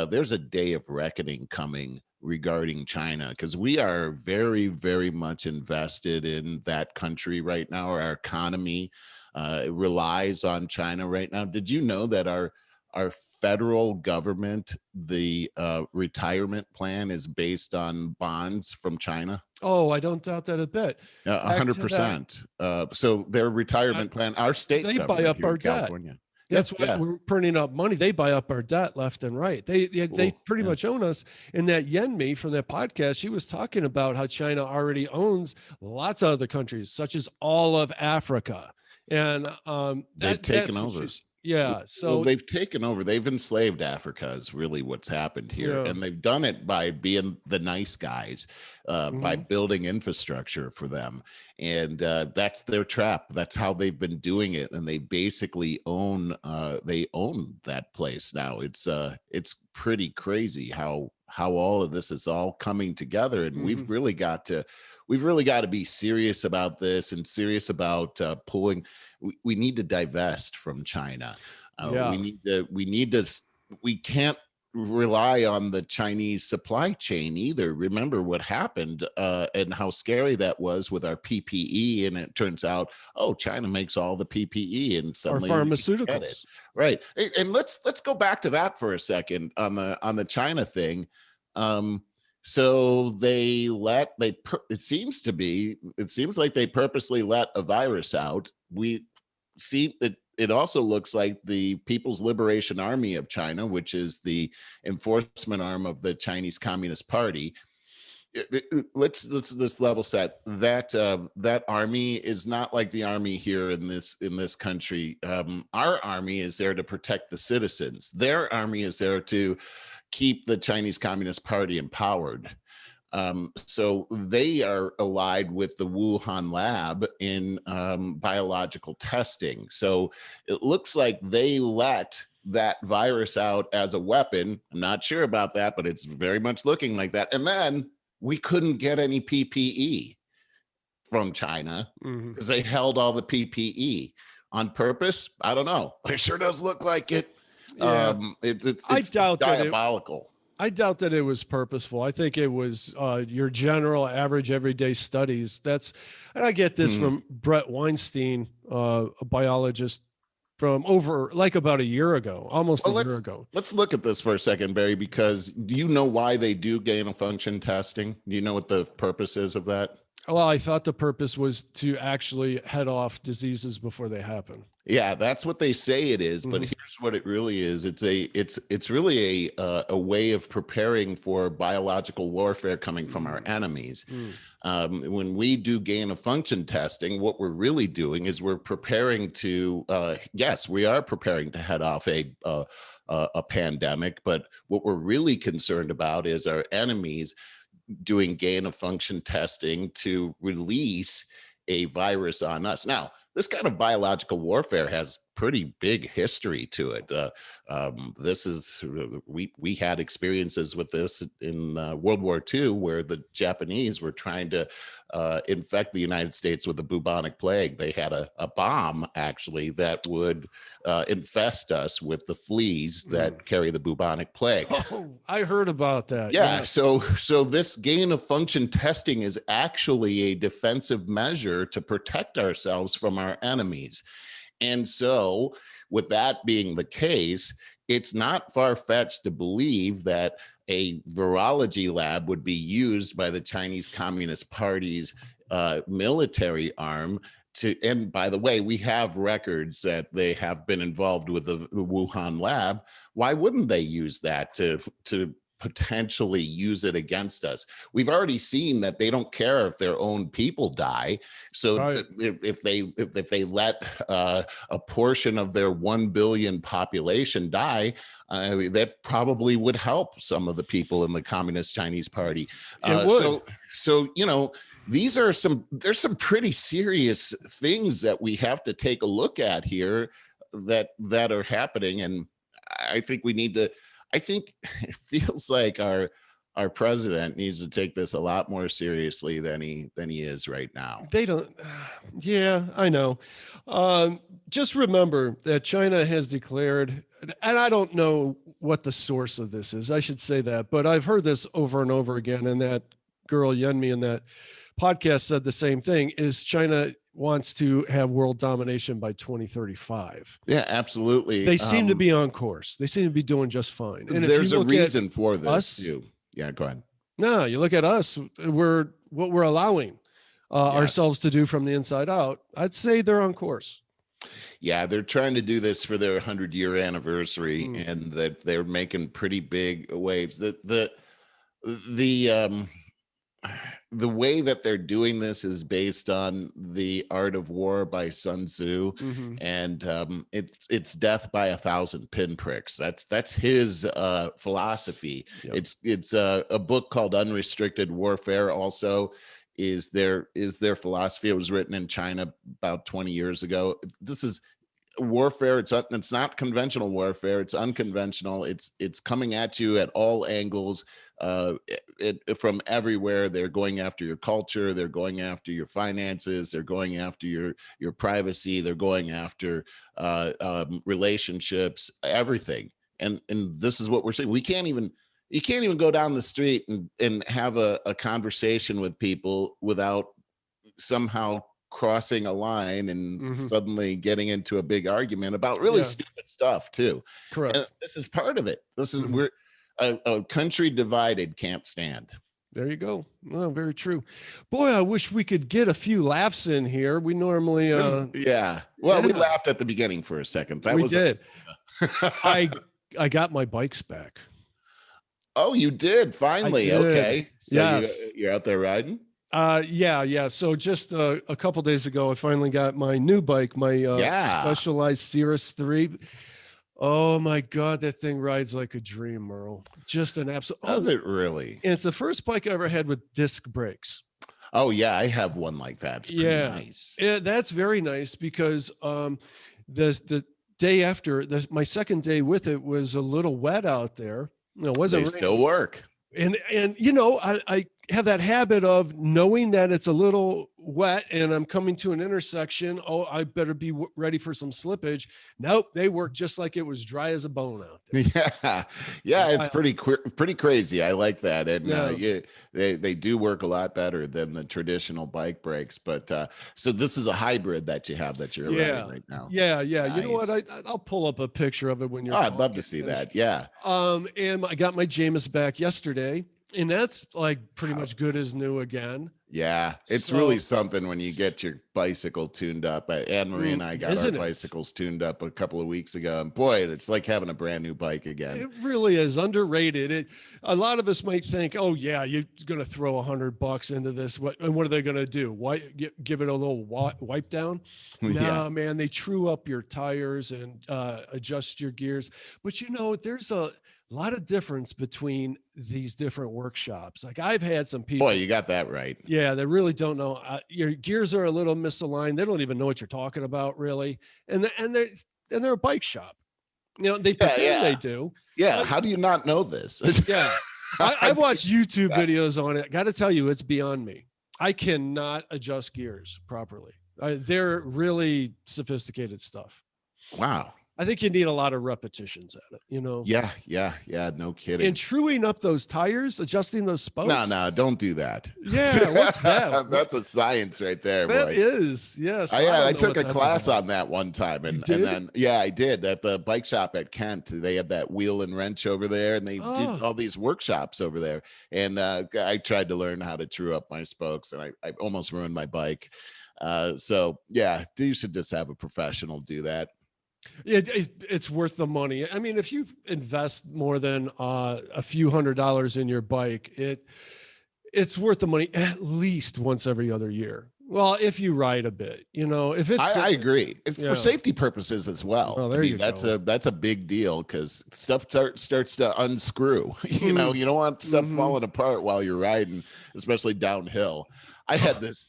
there's a day of reckoning coming regarding China, because we are very, very much invested in that country right now. Our economy relies on China right now. Did you know that our federal government, the retirement plan is based on bonds from China? Oh, I don't doubt that a bit. 100%. So their retirement plan, our state they buy up our debt. That's why we're printing up money. They buy up our debt left and right. They pretty much own us. And that Yeonmi from that podcast, she was talking about how China already owns lots of other countries, such as all of Africa. And they've taken over. Yeah. So they've taken over. They've enslaved Africa is really what's happened here. Yeah. And they've done it by being the nice guys, by building infrastructure for them. And that's their trap. That's how they've been doing it. And they basically own that place now. It's pretty crazy how all of this is all coming together. And we've really got to be serious about this, and serious about pulling. We need to divest from China. We can't rely on the Chinese supply chain either. Remember what happened and how scary that was with our PPE. And it turns out, China makes all the PPE, and suddenly our pharmaceuticals. Right. And let's go back to that for a second on the China thing. So it seems like they purposely let a virus out. We see it also looks like the People's Liberation Army of China, which is the enforcement arm of the Chinese Communist Party. Let's level set that army is not like the army here in this country. Our army is there to protect the citizens. Their army is there to keep the Chinese Communist Party empowered. So they are allied with the Wuhan lab in biological testing. So it looks like they let that virus out as a weapon. I'm not sure about that, but it's very much looking like that. And then we couldn't get any PPE from China because they held all the PPE on purpose. I don't know. It sure does look like it. Yeah. It's diabolical. I doubt that it was purposeful. I think it was your general average everyday studies. And I get this from Brett Weinstein, a biologist from about a year ago, almost a year ago. Let's look at this for a second, Barry, because do you know why they do gain of function testing? Do you know what the purpose is of that? Well, I thought the purpose was to actually head off diseases before they happen. Yeah, that's what they say it is, but here's what it really is. It's really a way of preparing for biological warfare coming from our enemies. When we do gain of function testing, what we're really doing is we're preparing to we are preparing to head off a pandemic, but what we're really concerned about is our enemies doing gain of function testing to release a virus on us. Now, this kind of biological warfare has pretty big history to it. We had experiences with this in World War II, where the Japanese were trying to infect the United States with the bubonic plague. They had a bomb actually that would infest us with the fleas that carry the bubonic plague. Oh, I heard about that. Yeah. So this gain of function testing is actually a defensive measure to protect ourselves from our enemies. And so with that being the case, it's not far-fetched to believe that a virology lab would be used by the Chinese Communist Party's military arm to, and by the way, we have records that they have been involved with the Wuhan lab. Why wouldn't they use that to potentially use it against us? We've already seen that they don't care if their own people die. So right. if they let a portion of their 1 billion population die, that probably would help some of the people in the Communist Chinese Party. So you know, there's some pretty serious things that we have to take a look at here that are happening, and I think we need to. I think it feels like our president needs to take this a lot more seriously than he is right now. They don't. Yeah, I know. Just remember that China has declared, and I don't know what the source of this is. I should say that, but I've heard this over and over again. And that girl Yeonmi in that podcast said the same thing, is China wants to have world domination by 2035. Yeah, absolutely. They seem to be on course. They seem to be doing just fine. And there's a reason for this too. Yeah, go ahead. No, you look at us, what we're allowing ourselves to do from the inside out. I'd say they're on course. Yeah, they're trying to do this for their 100-year anniversary, and that they're making pretty big waves. The way that they're doing this is based on The Art of War by Sun Tzu, and it's death by 1,000 pinpricks. That's his philosophy. Yep. It's a book called Unrestricted Warfare. Also, is their philosophy. It was written in China about 20 years ago. This is warfare. It's not conventional warfare. It's unconventional. It's coming at you at all angles. From everywhere. They're going after your culture, they're going after your finances, they're going after your privacy, they're going after relationships, everything. And this is what we're saying. You can't even go down the street and have a conversation with people without somehow crossing a line and suddenly getting into a big argument about really stupid stuff too. Correct. And this is part of it. This is a country divided can't stand. There you go. Oh, very true. Boy, I wish we could get a few laughs in here. We normally we laughed at the beginning for a second. We did. I got my bikes back. Oh, you did finally. Okay. So yes. You're out there riding? Yeah. So just a couple days ago, I finally got my new bike, my Specialized Cirrus 3. Oh my God, that thing rides like a dream, Merle. Just an absolute. Does it really? And it's the first bike I ever had with disc brakes. Oh yeah, I have one like that. It's pretty nice. Yeah, that's very nice because the day after, my second day with it was a little wet out there. It wasn't. They still work. And you know, I have that habit of knowing that it's a little wet and I'm coming to an intersection. Oh, I better be ready for some slippage. Nope, they work just like it was dry as a bone out there. Yeah, it's pretty crazy. I like that, and they do work a lot better than the traditional bike brakes. But so this is a hybrid that you have that you're riding right now. Yeah. Nice. You know what? I'll pull up a picture of it when you're. Oh, I'd love to see that. Yeah. And I got my Jameis back yesterday. And that's like pretty much good as new again. Yeah, it's really something when you get your bicycle tuned up. Anne Marie and I got our bicycles tuned up a couple of weeks ago, and boy, it's like having a brand new bike again. It really is underrated. A lot of us might think, "Oh yeah, you're going to throw $100 into this. What are they going to do? Give it a little wipe down?" No, man, they true up your tires and adjust your gears. But you know, there's a lot of difference between these different workshops. Like I've had some people. Boy, you got that right. Yeah, they really don't know. Your gears are a little misaligned. They don't even know what you're talking about, really. And and they're a bike shop. They pretend they do. Yeah. How do you not know this? Yeah. I've watched YouTube videos on it. Got to tell you, it's beyond me. I cannot adjust gears properly. They're really sophisticated stuff. Wow. I think you need a lot of repetitions at it, Yeah. No kidding. And truing up those tires, adjusting those spokes. No, don't do that. Yeah, what's that? That's a science right there. That boy. is, yes. I took a class on that one time, and then I did at the bike shop at Kent. They had that wheel and wrench over there, and they did all these workshops over there. And I tried to learn how to true up my spokes, and I almost ruined my bike. So yeah, you should just have a professional do that. It's worth the money. I mean, if you invest more than a few $100s in your bike, it's worth the money at least once every other year. Well, if you ride a bit, if it's, I agree. It's for safety purposes as well. Oh, that's a big deal because stuff starts to unscrew. You don't want stuff falling apart while you're riding, especially downhill. I had this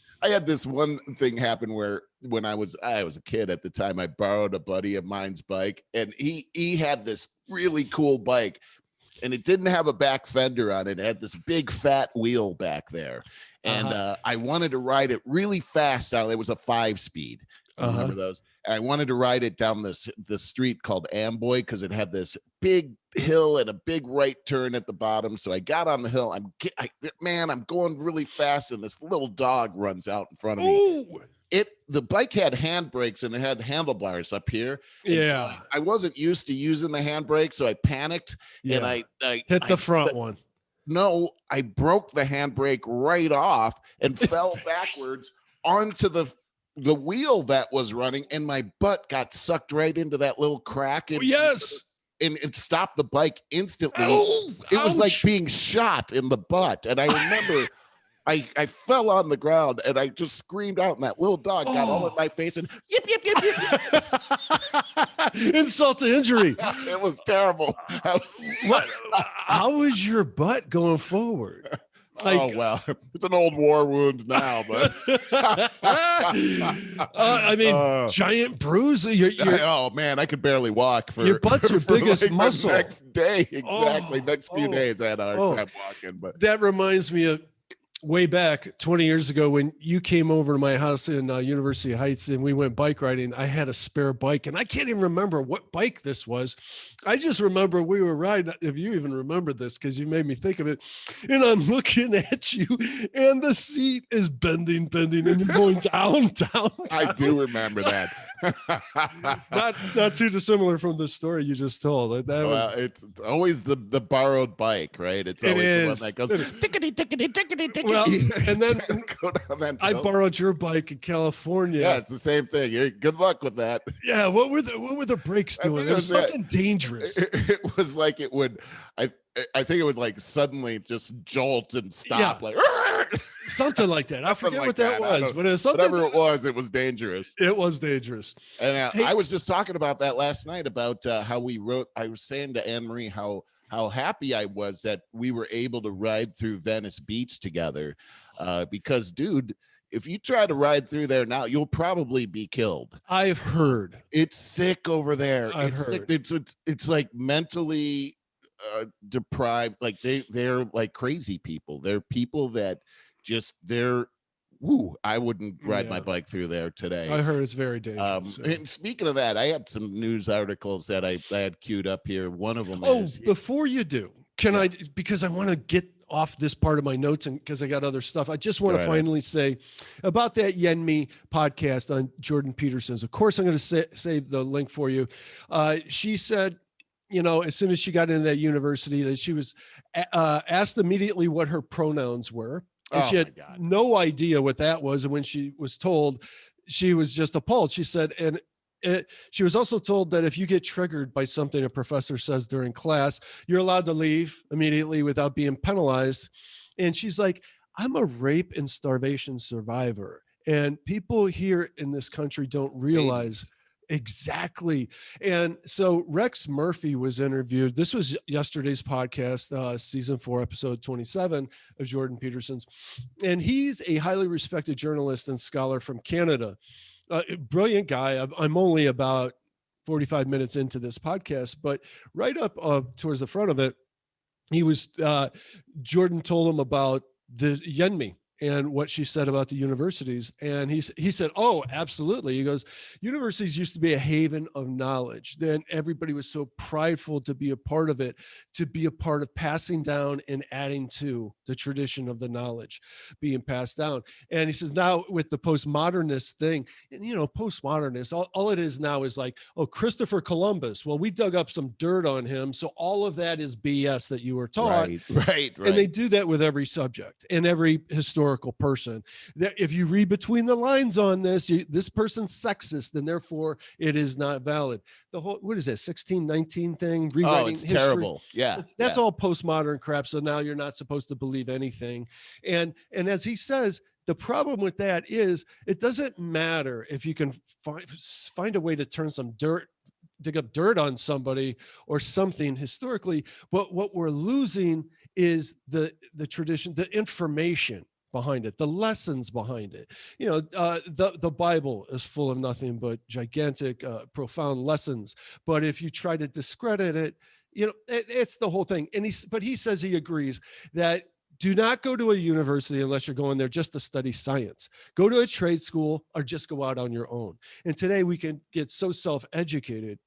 one thing happen where when I was a kid at the time, I borrowed a buddy of mine's bike, and he had this really cool bike, and it didn't have a back fender on it. It had this big fat wheel back there. And I wanted to ride it really fast. It was a 5-speed. Remember those? And I wanted to ride it down this street called Amboy because it had this big hill and a big right turn at the bottom. So I got on the hill. I'm going really fast, and this little dog runs out in front of me. Ooh. The bike had handbrakes and it had handlebars up here. Yeah. So I wasn't used to using the handbrake, so I panicked and I hit the front one. No, I broke the handbrake right off and fell backwards onto the wheel that was running, and my butt got sucked right into that little crack. And, and it stopped the bike instantly. It was like being shot in the butt. And I remember I fell on the ground and I just screamed out, and that little dog got all in my face and yip, yip, yip, yip. Insult to injury. It was terrible. How was your butt going forward? Well, it's an old war wound now, but giant bruise. Oh man, I could barely walk for your butt's your biggest muscle. The next day, exactly. Next few days, I had a hard time walking. But that reminds me of way back 20 years ago when you came over to my house in University Heights and we went bike riding. I had a spare bike, and I can't even remember what bike this was. I just remember we were riding, if you even remember this, because you made me think of it. And I'm looking at you, and the seat is bending, and you're going down. I do remember that. not too dissimilar from the story you just told. It's always the borrowed bike, right? It's always the one that goes tickety, tickety, tickety, tickety. Well, and then go down that I borrowed your bike in California. Yeah, it's the same thing. Good luck with that. Yeah, what were the brakes doing? There was something dangerous. It was like it would. I think it would like suddenly just jolt and stop, like something like that. I forget what that was, but it was something. Whatever it was dangerous. It was dangerous. And I was just talking about that last night about how we wrote. I was saying to Anne Marie how happy I was that we were able to ride through Venice Beach together, because, dude, if you try to ride through there now, you'll probably be killed. I've heard it's sick over there. It's like mentally deprived. Like they're like crazy people. They're people that just I wouldn't ride my bike through there today. I heard it's very dangerous. And speaking of that, I had some news articles that I had queued up here. One of them before you do, because I want to get off this part of my notes, and because I got other stuff, I just want to finally say about that Yeonmi podcast on Jordan Peterson's. Of course, I'm going to save the link for you. She said, as soon as she got into that university, that she was asked immediately what her pronouns were. And she had no idea what that was. And when she was told, she was just appalled. She said, she was also told that if you get triggered by something a professor says during class, you're allowed to leave immediately without being penalized. And she's like, I'm a rape and starvation survivor. And people here in this country don't realize exactly. And so Rex Murphy was interviewed. This was yesterday's podcast, season 4, episode 27 of Jordan Peterson's. And he's a highly respected journalist and scholar from Canada. Brilliant guy. I'm only about 45 minutes into this podcast, but right up towards the front of it, he was Jordan told him about the Yeonmi and what she said about the universities. And he said, oh, absolutely. He goes, universities used to be a haven of knowledge. Then everybody was so prideful to be a part of it, to be a part of passing down and adding to the tradition of the knowledge being passed down. And he says, now with the postmodernist thing, and, postmodernist, all it is now is like, oh, Christopher Columbus. Well, we dug up some dirt on him. So all of that is BS that you were taught. Right. And they do that with every subject and every historical person. That if you read between the lines on this, this person's sexist, and therefore it is not valid. The whole, what is that, 1619 thing? Rewriting it's history. terrible. Yeah. That's all postmodern crap. So now you're not supposed to believe anything. And as he says, the problem with that is it doesn't matter if you can find a way to turn some dirt, dig up dirt on somebody or something historically, but what we're losing is the tradition, the information behind it, the lessons behind it. The Bible is full of nothing but gigantic, profound lessons. But if you try to discredit it, it's the whole thing. But he says he agrees that do not go to a university unless you're going there just to study science. Go to a trade school or just go out on your own. And today we can get so self-educated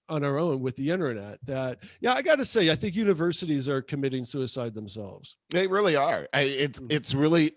on our own with the internet that, I got to say, I think universities are committing suicide themselves. They really are. It's really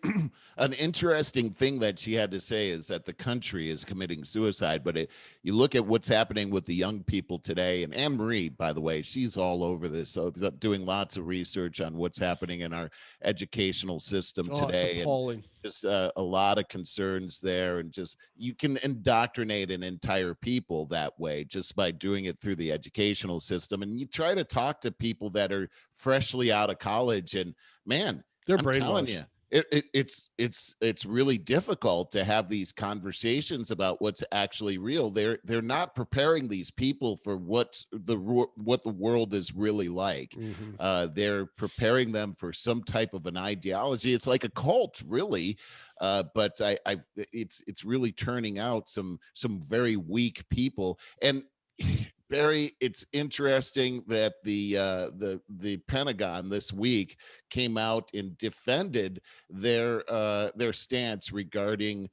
an interesting thing that she had to say is that the country is committing suicide. But you look at what's happening with the young people today, and Anne Marie, by the way, she's all over this. So doing lots of research on what's happening in our educational system today. It's appalling. And just a lot of concerns there, and just you can indoctrinate an entire people that way just by doing it through the educational system. And you try to talk to people that are freshly out of college, and man, they're I'm brainwashed. telling you, it's really difficult to have these conversations about what's actually real. They're not preparing these people for what the world is really like. Mm-hmm. They're preparing them for some type of an ideology. It's like a cult, really. But it's really turning out some very weak people. And Barry, it's interesting that the Pentagon this week came out and defended their stance regarding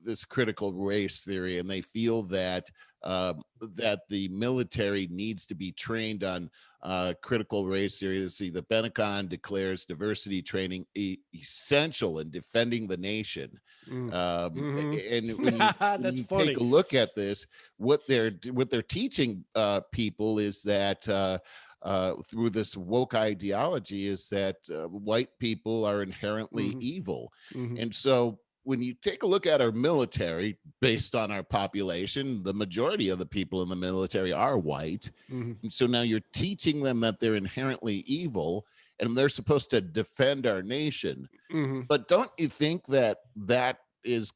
this critical race theory, and they feel that that the military needs to be trained on critical race theory. See, the Pentagon declares diversity training essential in defending the nation. Mm-hmm. And when you take a look at this, what they're teaching people is that through this woke ideology is that white people are inherently evil. And so when you take a look at our military, based on our population, the majority of the people in the military are white. And so now you're teaching them that they're inherently evil and they're supposed to defend our nation. But don't you think that is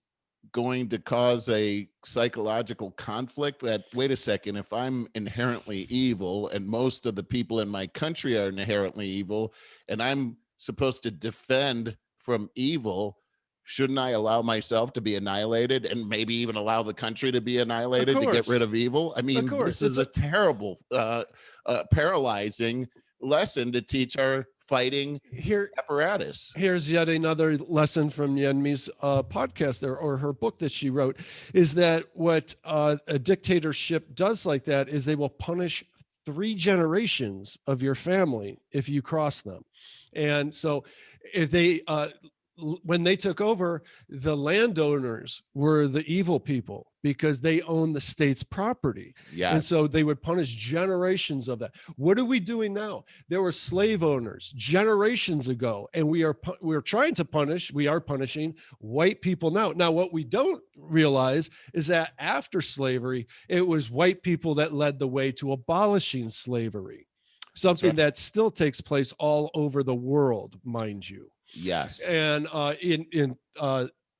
going to cause a psychological conflict? That, wait a second, if I'm inherently evil and most of the people in my country are inherently evil and I'm supposed to defend from evil, shouldn't I allow myself to be annihilated and maybe even allow the country to be annihilated to get rid of evil? I mean, this is a terrible, paralyzing lesson to teach our fighting apparatus. Here's yet another lesson from Yeonmi's podcast there, or her book that she wrote, is that what a dictatorship does like that is they will punish 3 generations of your family if you cross them. And so if they when they took over, the landowners were the evil people because they own the state's property. Yes. And so they would punish generations of that. What are we doing now? There were slave owners generations ago, and we are punishing white people now. Now, what we don't realize is that after slavery, it was white people that led the way to abolishing slavery, something that still takes place all over the world, mind you. Yes. And in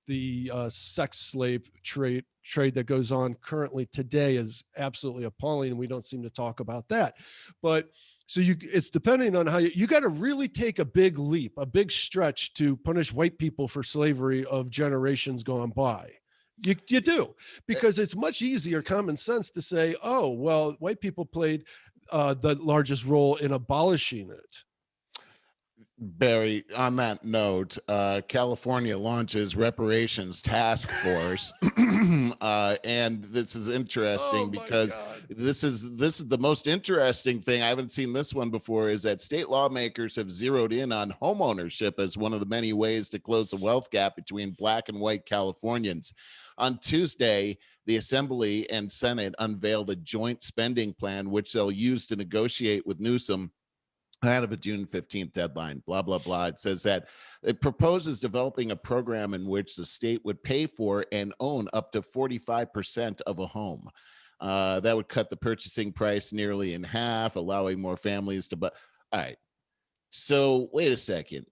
the sex slave trade that goes on currently today is absolutely appalling, and we don't seem to talk about that. But so it's depending on how you got to really take a big leap, a big stretch to punish white people for slavery of generations gone by. You do, because it's much easier common sense to say, oh, well, white people played the largest role in abolishing it. Barry, on that note, California launches Reparations Task Force, and this is interesting because this is the most interesting thing. I haven't seen this one before. Is that state lawmakers have zeroed in on homeownership as one of the many ways to close the wealth gap between Black and white Californians. On Tuesday, the Assembly and Senate unveiled a joint spending plan, which they'll use to negotiate with Newsom out of a June 15th deadline, blah, blah, blah. It says that it proposes developing a program in which the state would pay for and own up to 45% of a home. That would cut the purchasing price nearly in half, allowing more families to buy. All right. So wait a second.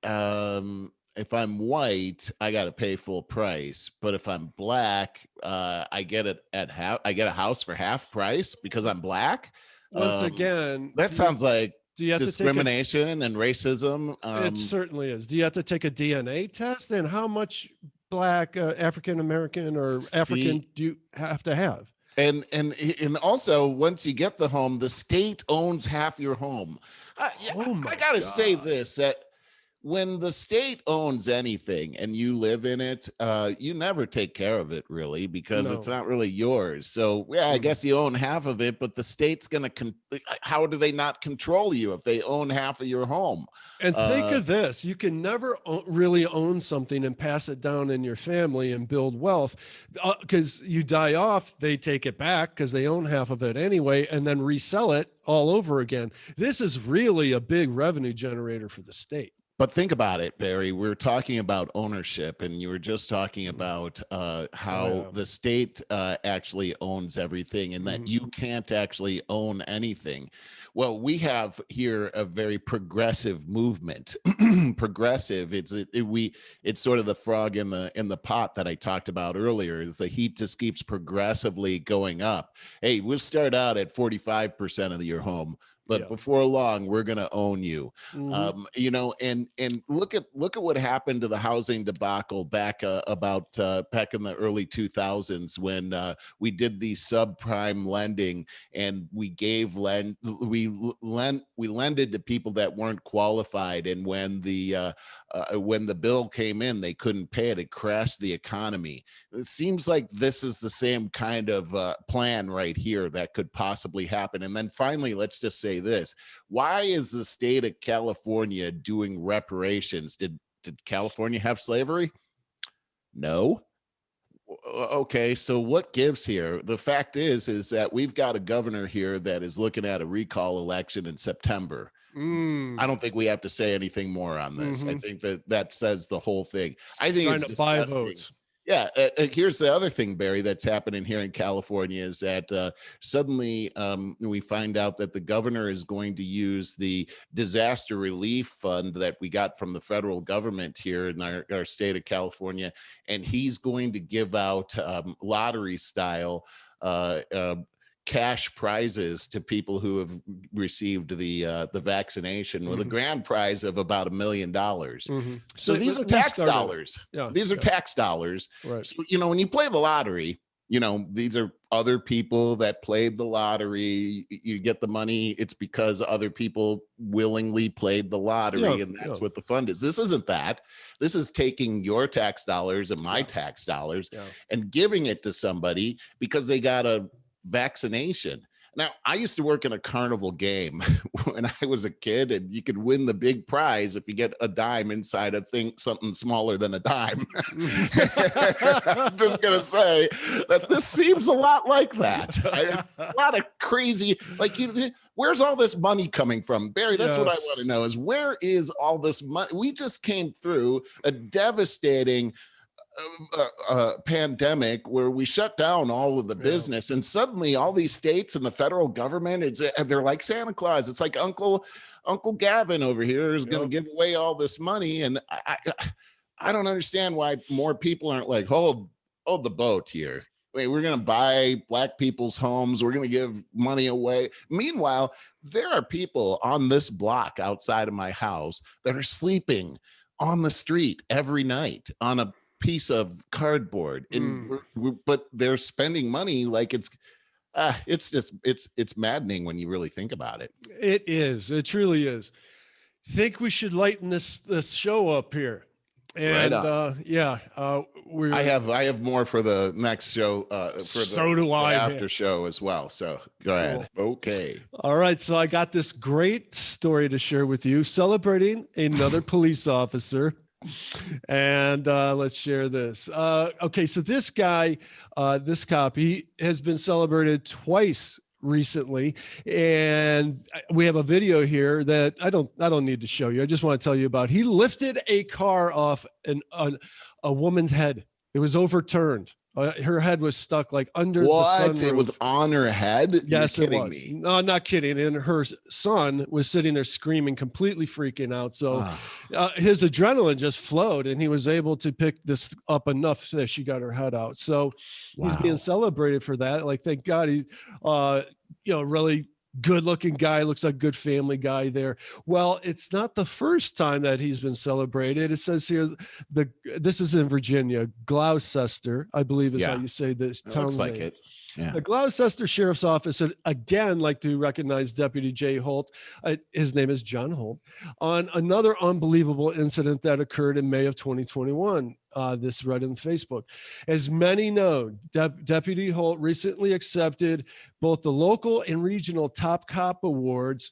If I'm white, I got to pay full price. But if I'm Black, I get it at half. I get a house for half price because I'm Black. Once again, that sounds like discrimination and racism. It certainly is. Do you have to take a DNA test? And how much Black, African American, or African do you have to have? And also, once you get the home, the state owns half your home. I got to say this, that when the state owns anything and you live in it, you never take care of it, really, because it's not really yours. So, yeah, I guess you own half of it, but the state's going to, how do they not control you if they own half of your home? And think of this. You can never really own something and pass it down in your family and build wealth, because you die off, they take it back because they own half of it anyway, and then resell it all over again. This is really a big revenue generator for the state. But think about it, Barry. We're talking about ownership, and you were just talking about how the state actually owns everything, and that you can't actually own anything. Well, we have here a very progressive movement. Progressive. It's sort of the frog in the pot that I talked about earlier. The heat just keeps progressively going up. Hey, we'll start out at 45% of your home, but before long, we're going to own you. And look at what happened to the housing debacle back in the early 2000s when we did the subprime lending, and we lended to people that weren't qualified. And when the bill came in, they couldn't pay it. It crashed the economy. It seems like this is the same kind of plan right here that could possibly happen. And then finally, let's just say this. Why is the state of California doing reparations? Did California have slavery? No. Okay, so what gives here? The fact is that we've got a governor here that is looking at a recall election in September. I don't think we have to say anything more on this. I think that says the whole thing. I think it's disgusting. Buy votes. Yeah. Here's the other thing, Barry, that's happening here in California is that suddenly we find out that the governor is going to use the disaster relief fund that we got from the federal government here in our state of California. And he's going to give out lottery style cash prizes to people who have received the vaccination with a grand prize of about $1 million. So these are tax dollars. These are tax dollars. Right. So, when you play the lottery, these are other people that played the lottery. You get the money. It's because other people willingly played the lottery, and that's what the fund is. This isn't that. This is taking your tax dollars and my tax dollars and giving it to somebody because they got a vaccination. Now, I used to work in a carnival game when I was a kid, and you could win the big prize if you get a dime inside something smaller than a dime. I'm just going to say that this seems a lot like that. A lot of crazy, where's all this money coming from? Barry, that's what I want to know is where is all this money? We just came through a devastating pandemic where we shut down all of the business, and suddenly all these states and the federal government, they're like Santa Claus. It's like Uncle Gavin over here is going to give away all this money, and I don't understand why more people aren't like, hold the boat here. Wait, we're going to buy Black people's homes. We're going to give money away. Meanwhile, there are people on this block outside of my house that are sleeping on the street every night on a piece of cardboard, and but they're spending money like it's maddening when you really think about it. It is. It truly is. Think we should lighten this show up here. And I have more for the next show for the after show as well. So go ahead. Cool. Okay. All right. So I got this great story to share with you, celebrating another police officer. And let's share this. Okay. So this guy, this cop, he has been celebrated twice recently, and we have a video here that I don't need to show you. I just want to tell you about. He lifted a car off a woman's head. It was overturned. Her head was stuck like under the sunroof. It was on her head? Yes, it was. Me. No, not kidding. And her son was sitting there screaming, completely freaking out. So his adrenaline just flowed, and he was able to pick this up enough so that she got her head out. So he's being celebrated for that. Like, thank God he's, really good looking guy, looks like a good family guy there. Well, it's not the first time that he's been celebrated. It says here, this is in Virginia, Gloucester, I believe is how you say this town's name. Looks like it. Yeah. The Gloucester Sheriff's Office would again like to recognize Deputy Jay Holt. His name is John Holt, on another unbelievable incident that occurred in May of 2021. This read on Facebook. As many know, Deputy Holt recently accepted both the local and regional Top Cop Awards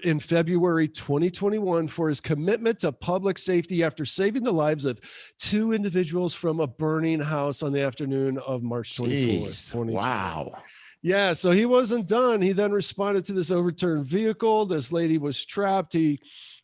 in February 2021 for his commitment to public safety after saving the lives of 2 individuals from a burning house on the afternoon of March 24th. Wow. Yeah, so he wasn't done. He then responded to this overturned vehicle. This lady was trapped. He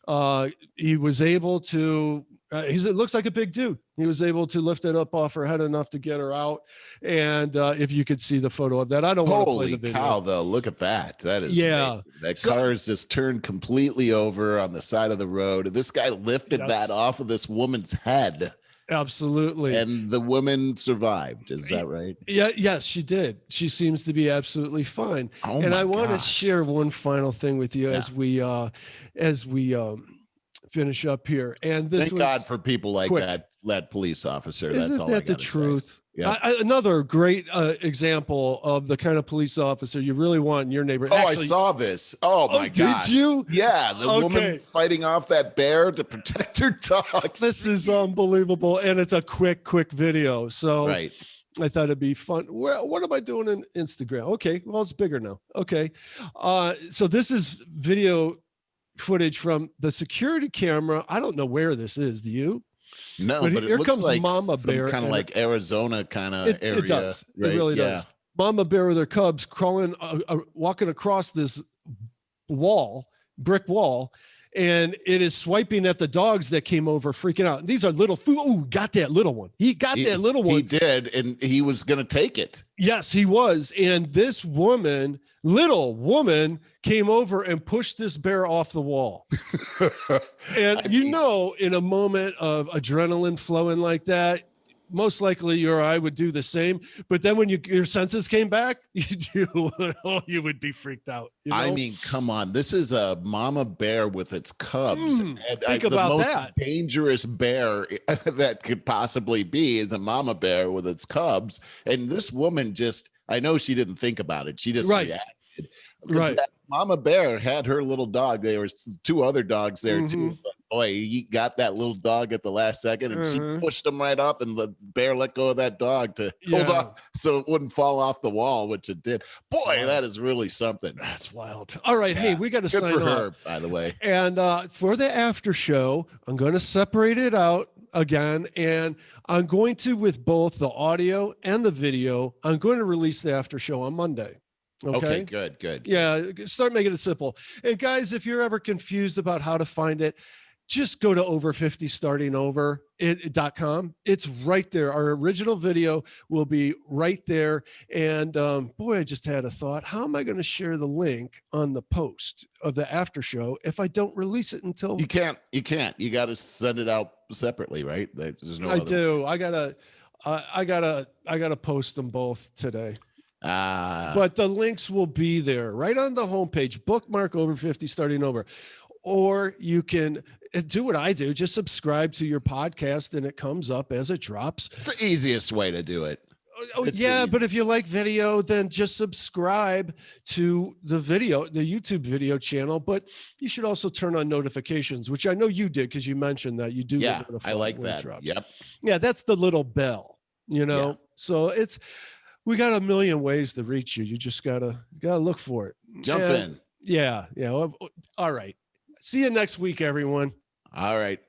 was able to, it looks like a big dude. He was able to lift it up off her head enough to get her out. And if you could see the photo of that, I don't want to play the video. Holy cow, though. Look at that. That is amazing. That car is just turned completely over on the side of the road. This guy lifted that off of this woman's head. Absolutely. And the woman survived. Is that right? Yeah. Yes, she did. She seems to be absolutely fine. And I want to share one final thing with you as we finish up here. And this thank God for people like that police officer. Isn't that's all that the truth? Yeah. Another great example of the kind of police officer you really want in your neighborhood. I saw this. Oh my God. Did you? Yeah. The woman fighting off that bear to protect her dogs. This is unbelievable. And it's a quick video. So I thought it'd be fun. Well, what am I doing in Instagram? Okay. Well, it's bigger now. Okay. So this is video footage from the security camera. I don't know where this is. Do you? No, but here comes like Mama Bear, kind of like Arizona kind of area. It does. Right? It really does. Mama Bear with her cubs crawling, walking across this brick wall, and it is swiping at the dogs that came over, freaking out. These are little food. Oh, got that little one. He got that little one. He did, and he was going to take it. Yes, he was. And this little woman, came over and pushed this bear off the wall. And in a moment of adrenaline flowing like most likely you or I would do the same. But then when your senses came back, you would be freaked out. I mean, come on. This is a mama bear with its cubs. Think about that. The most dangerous bear that could possibly be is a mama bear with its cubs. And this woman I know she didn't think about it. She just reacted. Right. That mama bear had her little dog. There was 2 other dogs there too. But boy, he got that little dog at the last second, and she pushed him right off, and the bear let go of that dog to hold on so it wouldn't fall off the wall, which it did. Boy, that is really something. That's wild. All right. Yeah. Hey, we got to sign for off. Her, by the way. And for the after show, I'm going to separate it out again, and I'm going to, with both the audio and the video, I'm going to release the after show on Monday. Okay, good. Yeah, start making it simple. And guys, if you're ever confused about how to find it, just go to over50startingover.com. It's right there. Our original video will be right there. And boy, I just had a thought. How am I going to share the link on the post of the after show if I don't release it until you can't. You got to send it out separately, right? There's no. I do. I gotta post them both today. But the links will be there right on the homepage. Bookmark Over 50 Starting Over. or you can do what I do. Just subscribe to your podcast and it comes up as it drops. It's the easiest way to do it. Oh, yeah, but if you like video, then just subscribe to the YouTube video channel. But you should also turn on notifications, which I know you did because you mentioned that you do. Yeah, I like that. Yep. Yeah, that's the little bell, Yeah. So we got a million ways to reach you. You just gotta look for it. Jump in. Yeah. All right. See you next week, everyone. All right.